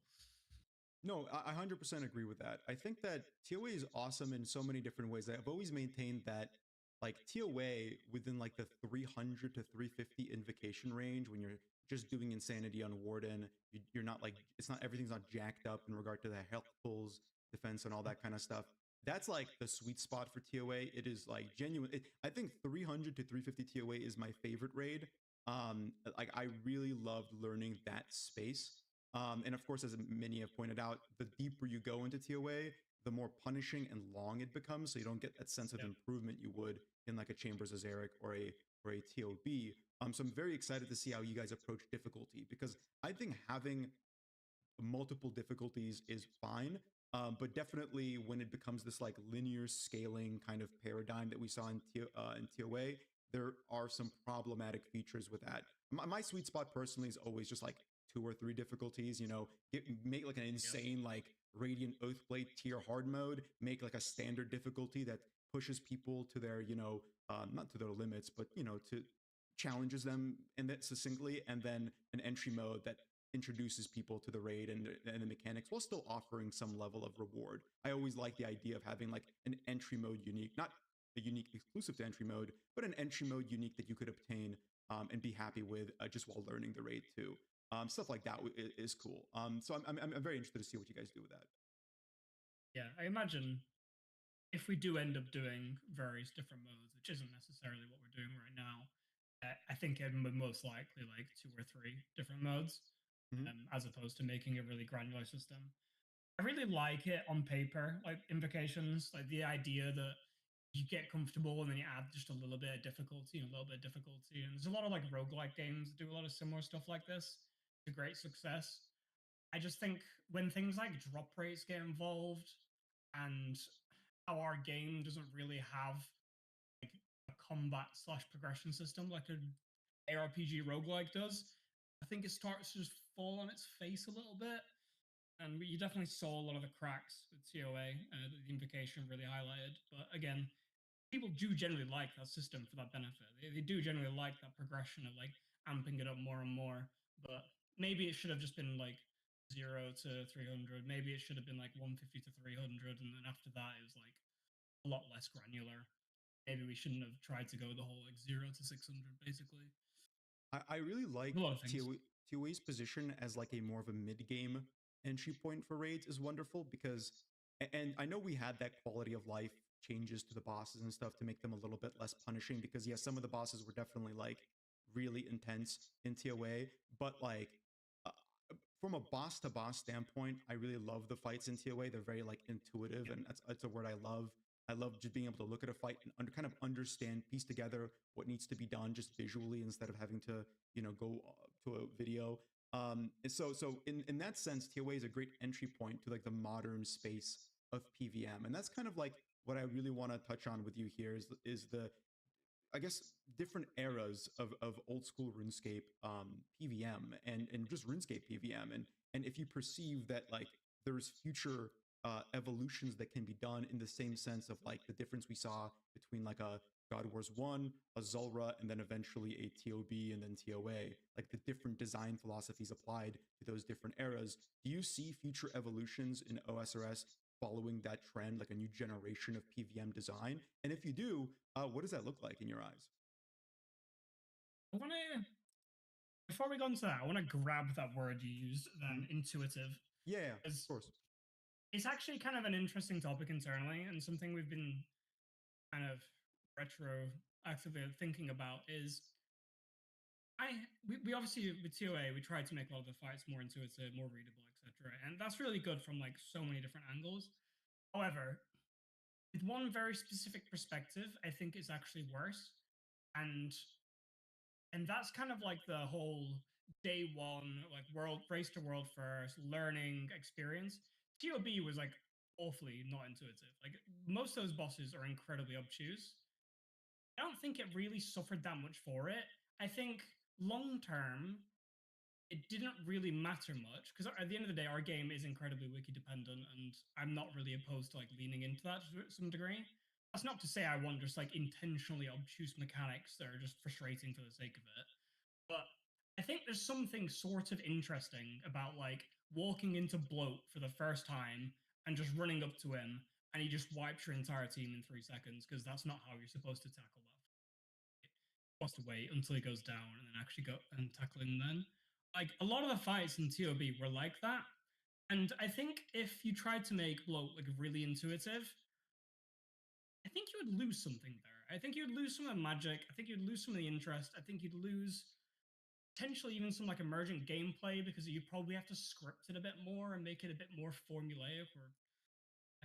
No, I 100% agree with that. I think that TOA is awesome in so many different ways. I've always maintained that like TOA within like the 300 to 350 invocation range when you're just doing insanity on Warden, you're not like it's not everything's not jacked up in regard to the health pulls, defense, and all that kind of stuff. That's like the sweet spot for TOA. It is like genuine. I think 300 to 350 TOA is my favorite raid. Like I really loved learning that space. And of course, as many have pointed out, the deeper you go into TOA, the more punishing and long it becomes. So you don't get that sense of Yep. improvement you would in like a Chambers of Zarek or a TOB. So I'm very excited to see how you guys approach difficulty because I think having multiple difficulties is fine. But definitely when it becomes this like linear scaling kind of paradigm that we saw in TOA, there are some problematic features with that. My sweet spot personally is always just like 2 or 3 difficulties. You know, make like an insane like Radiant Oathblade tier hard mode. Make like a standard difficulty that pushes people to their not to their limits, but to challenges them and that succinctly, and then an entry mode that introduces people to the raid and the mechanics while still offering some level of reward. I always like the idea of having like an entry mode unique, not a unique exclusive to entry mode, but an entry mode unique that you could obtain and be happy with just while learning the raid too. Stuff like that is cool. So I'm very interested to see what you guys do with that. Yeah, I imagine if we do end up doing various different modes, which isn't necessarily what we're doing right now, I think it would most likely like 2 or 3 different modes, Mhm. as opposed to making a really granular system. I really like it on paper, like invocations, like the idea that you get comfortable and then you add just a little bit of difficulty and a little bit of difficulty. And there's a lot of like roguelike games that do a lot of similar stuff like this. It's a great success. I just think when things like drop rates get involved and how our game doesn't really have like a combat slash progression system like an ARPG roguelike does, I think it starts to just fall on its face a little bit. And you definitely saw a lot of the cracks with TOA that the invocation really highlighted. But again, people do generally like that system for that benefit. They do generally like that progression of like amping it up more and more. But maybe it should have just been like 0 to 300. Maybe it should have been like 150 to 300. And then after that, it was like a lot less granular. Maybe we shouldn't have tried to go the whole like 0 to 600, basically. I really like A lot of things. TOA's position as like a more of a mid-game entry point for raids is wonderful because, and I know we had that quality of life changes to the bosses and stuff to make them a little bit less punishing because yeah, some of the bosses were definitely like really intense in TOA, but like uh, from a boss to boss standpoint, I really love the fights in TOA. They're very like intuitive, and that's a word I love. I love just being able to look at a fight and kind of understand, piece together what needs to be done just visually instead of having to, go to a video. And so in that sense, TOA is a great entry point to like the modern space of PVM, and that's kind of like what I really want to touch on with you here is the I guess different eras of old school RuneScape PVM and just RuneScape PVM and if you perceive that like there's future evolutions that can be done in the same sense of like the difference we saw between like a God Wars 1, a Zulrah, and then eventually a TOB and then TOA, like the different design philosophies applied to those different eras. Do you see future evolutions in OSRS following that trend, like a new generation of PVM design? And if you do, what does that look like in your eyes? I want to, before we go into that, I want to grab that word you used, then intuitive. Yeah, of course. It's actually kind of an interesting topic internally and something we've been kind of retroactively thinking about is we obviously with TOA we tried to make a lot of the fights more intuitive, more readable, etc. And that's really good from like so many different angles. However, with one very specific perspective, I think it's actually worse. And that's kind of like the whole day one, like world race to world first learning experience. TOB was like awfully not intuitive. Like most of those bosses are incredibly obtuse. I don't think it really suffered that much for it. I think long term, it didn't really matter much because at the end of the day, our game is incredibly wiki dependent, and I'm not really opposed to like leaning into that to some degree. That's not to say I want just like intentionally obtuse mechanics that are just frustrating for the sake of it. But I think there's something sort of interesting about like walking into Bloat for the first time and just running up to him and he just wipes your entire team in 3 seconds because that's not how you're supposed to tackle that. You're supposed to wait until he goes down and then actually go and tackle him then. Like a lot of the fights in TOB were like that. And I think if you tried to make Bloat like really intuitive, I think you would lose something there. I think you'd lose some of the magic. I think you'd lose some of the interest. I think you'd lose potentially even some like emergent gameplay because you probably have to script it a bit more and make it a bit more formulaic or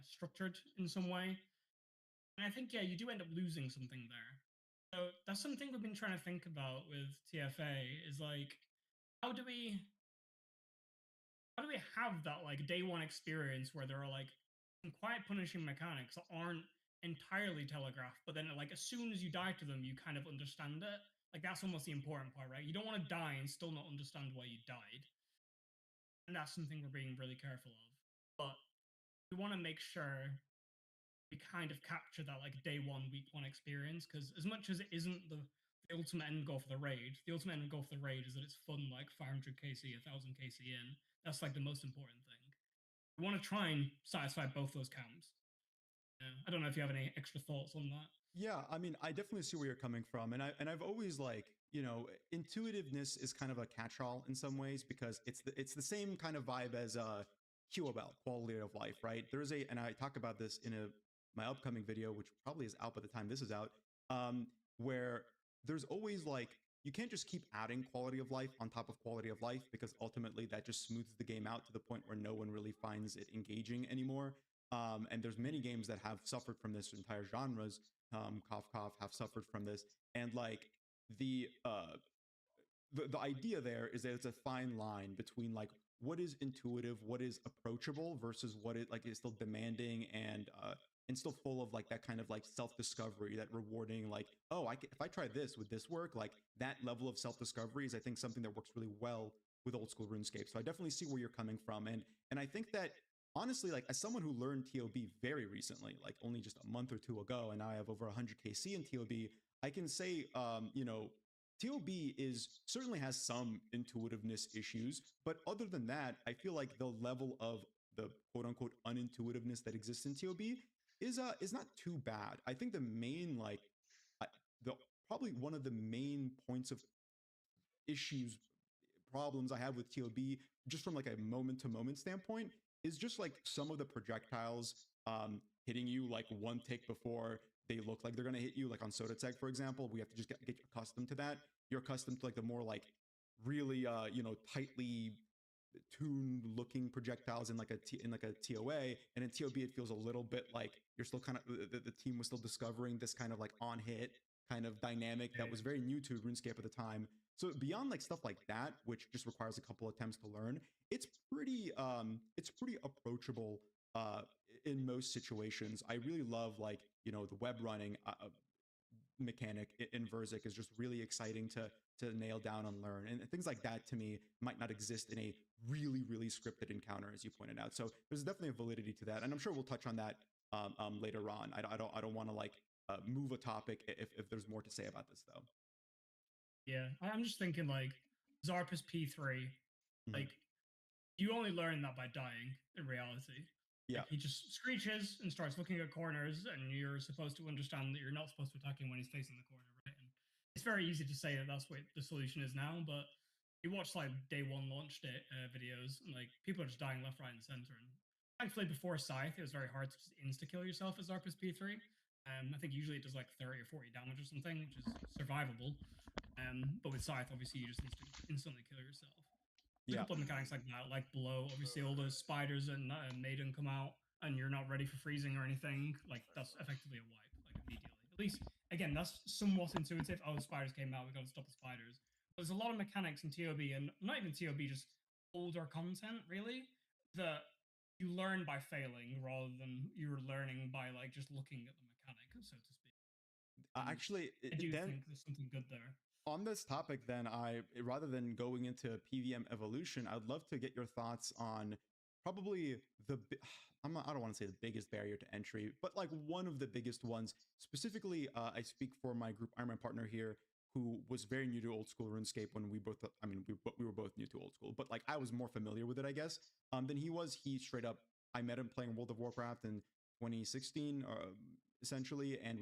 structured in some way. And I think, yeah, you do end up losing something there. So that's something we've been trying to think about with TFA is like, how do we have that like day one experience where there are like some quite punishing mechanics that aren't entirely telegraphed, but then like as soon as you die to them, you kind of understand it. Like that's almost the important part, right? You don't want to die and still not understand why you died. And that's something we're being really careful of. But we want to make sure we kind of capture that like day one, week one experience. Because as much as it isn't the ultimate end goal for the raid, the ultimate end goal for the raid is that it's fun, like 500 KC, 1000 KC in. That's like the most important thing. We want to try and satisfy both those counts. Yeah. I don't know if you have any extra thoughts on that. Yeah, I mean, I definitely see where you're coming from, and I've always like, intuitiveness is kind of a catch-all in some ways because it's the same kind of vibe as QOL, quality of life, right? There's a, and I talk about this in my upcoming video, which probably is out by the time this is out, where there's always like you can't just keep adding quality of life on top of quality of life because ultimately that just smooths the game out to the point where no one really finds it engaging anymore. And there's many games that have suffered from this entire genres. Cough cough have suffered from this, and like the the idea there is that it's a fine line between like what is intuitive, what is approachable versus what is like is still demanding and and still full of like that kind of like self-discovery, that rewarding, like, oh, if I try this, would this work? Like that level of self-discovery is, I think, something that works really well with old school RuneScape. So I definitely see where you're coming from. And I think that honestly, like as someone who learned TOB very recently, like only just a month or two ago, and I have over 100 KC in TOB, I can say, TOB certainly has some intuitiveness issues, but other than that, I feel like the level of the quote unquote unintuitiveness that exists in TOB is not too bad. I think the main like the probably one of the main points of issues, problems I have with TOB, just from like a moment to moment standpoint, is just like some of the projectiles hitting you like one tick before they look like they're gonna hit you. Like on Soda Tech, for example, we have to just get accustomed to that. You're accustomed to like the more like really tightly tuned looking projectiles in like a TOA, and in TOB it feels a little bit like you're still kind of the team was still discovering this kind of like on hit kind of dynamic that was very new to RuneScape at the time. So beyond like stuff like that, which just requires a couple attempts to learn, it's pretty approachable in most situations. I really love like the web running mechanic in Verzik is just really exciting to nail down and learn, and things like that to me might not exist in a really scripted encounter, as you pointed out. So there's definitely a validity to that, and I'm sure we'll touch on that later on. I don't want to like move a topic if there's more to say about this though. Yeah, I'm just thinking like Zarpus P3, like you only learn that by dying in reality. Yeah. Like he just screeches and starts looking at corners, and you're supposed to understand that you're not supposed to attack him when he's facing the corner, right? And it's very easy to say that that's what the solution is now, but you watch like day one launch day, videos, and like people are just dying left, right, and center. And thankfully, before Scythe, it was very hard to just insta kill yourself as Zarpus P3. I think usually it does like 30 or 40 damage or something, which is survivable. But with Scythe, obviously, you just instantly kill yourself. There's a couple of mechanics like that, like Blow. Obviously, all those spiders and Maiden come out, and you're not ready for freezing or anything. Like that's effectively a wipe, like immediately. At least, again, that's somewhat intuitive. Oh, the spiders came out. We got to stop the spiders. But there's a lot of mechanics in TOB, and not even TOB, just older content, really, that you learn by failing rather than you're learning by like just looking at the mechanic, so to speak. Actually, I do think there's something good there. On this topic, then, rather than going into PVM evolution, I'd love to get your thoughts on probably I don't want to say the biggest barrier to entry, but like one of the biggest ones. Specifically, I speak for my group, I'm my partner here, who was very new to old school RuneScape when we both, I mean, we were both new to old school, but like I was more familiar with it, I guess, than he was. He straight up, I met him playing World of Warcraft in 2016, essentially, and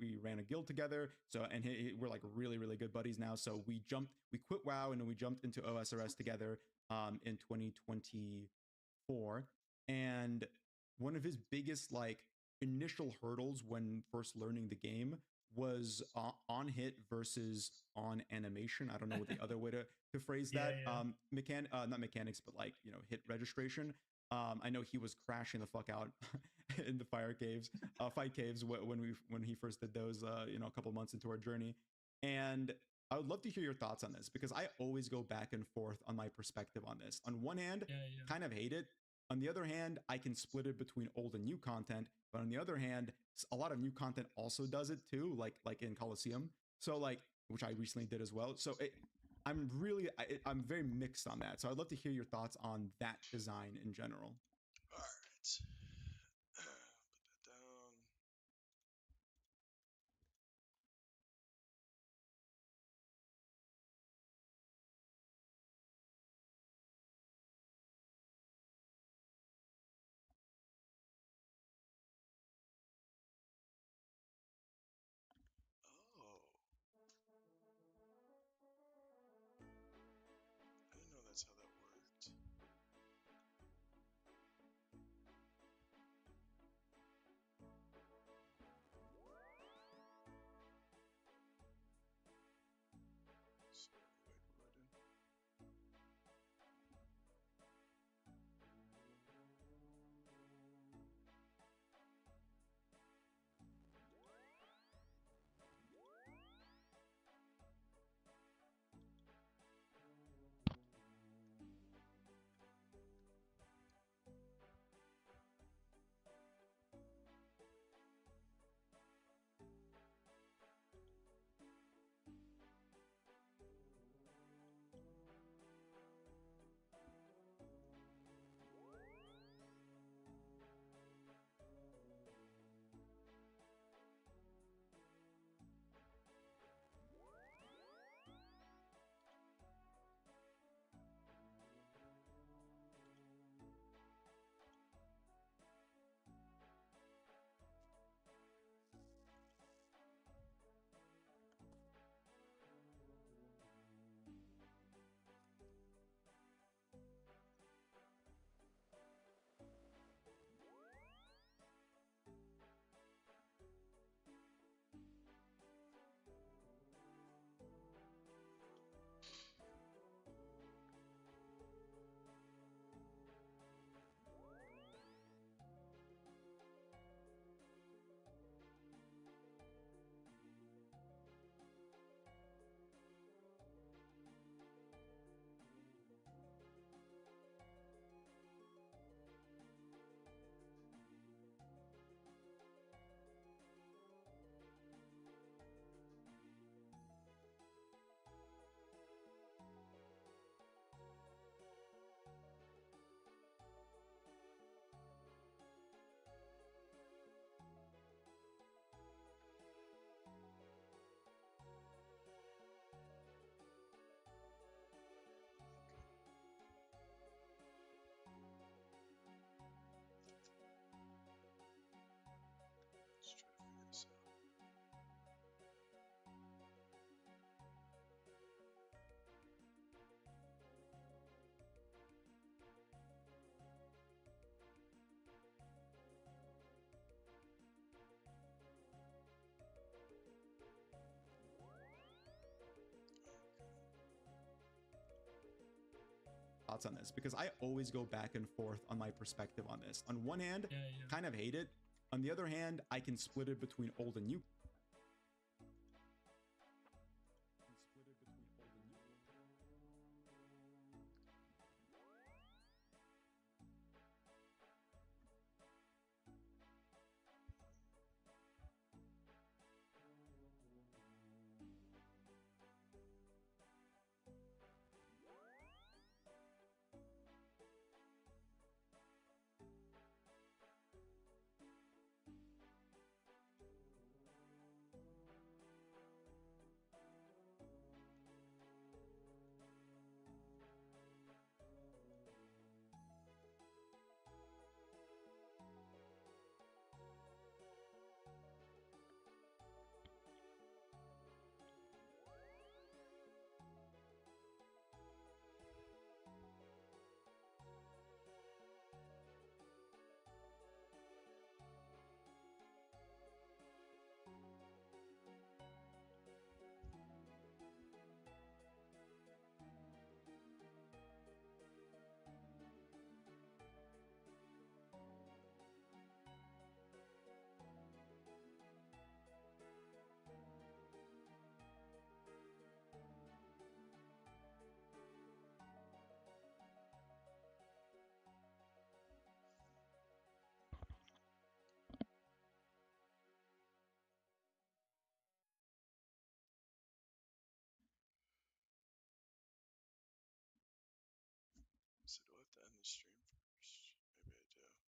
we ran a guild together. So and we're like really good buddies now. So we quit WoW and then we jumped into OSRS together in 2024. And one of his biggest like initial hurdles when first learning the game was on hit versus on animation. I don't know what the other way to phrase that. Not mechanics, but like hit registration. I know he was crashing the fuck out in the fight caves when he first did those, a couple months into our journey. And I would love to hear your thoughts on this, because I always go back and forth on my perspective on this. On one hand, kind of hate it. On the other hand, I can split it between old and new content. But on the other hand, a lot of new content also does it too, like in Colosseum. So like, which I recently did as well. So I'm very mixed on that. So I'd love to hear your thoughts on that design in general. All right. Put that down. Oh. I didn't know that's how that worked. thoughts on this, because I always go back and forth on my perspective on this. On one hand, Yeah. kind of hate it. On the other hand, I can split it between old and new.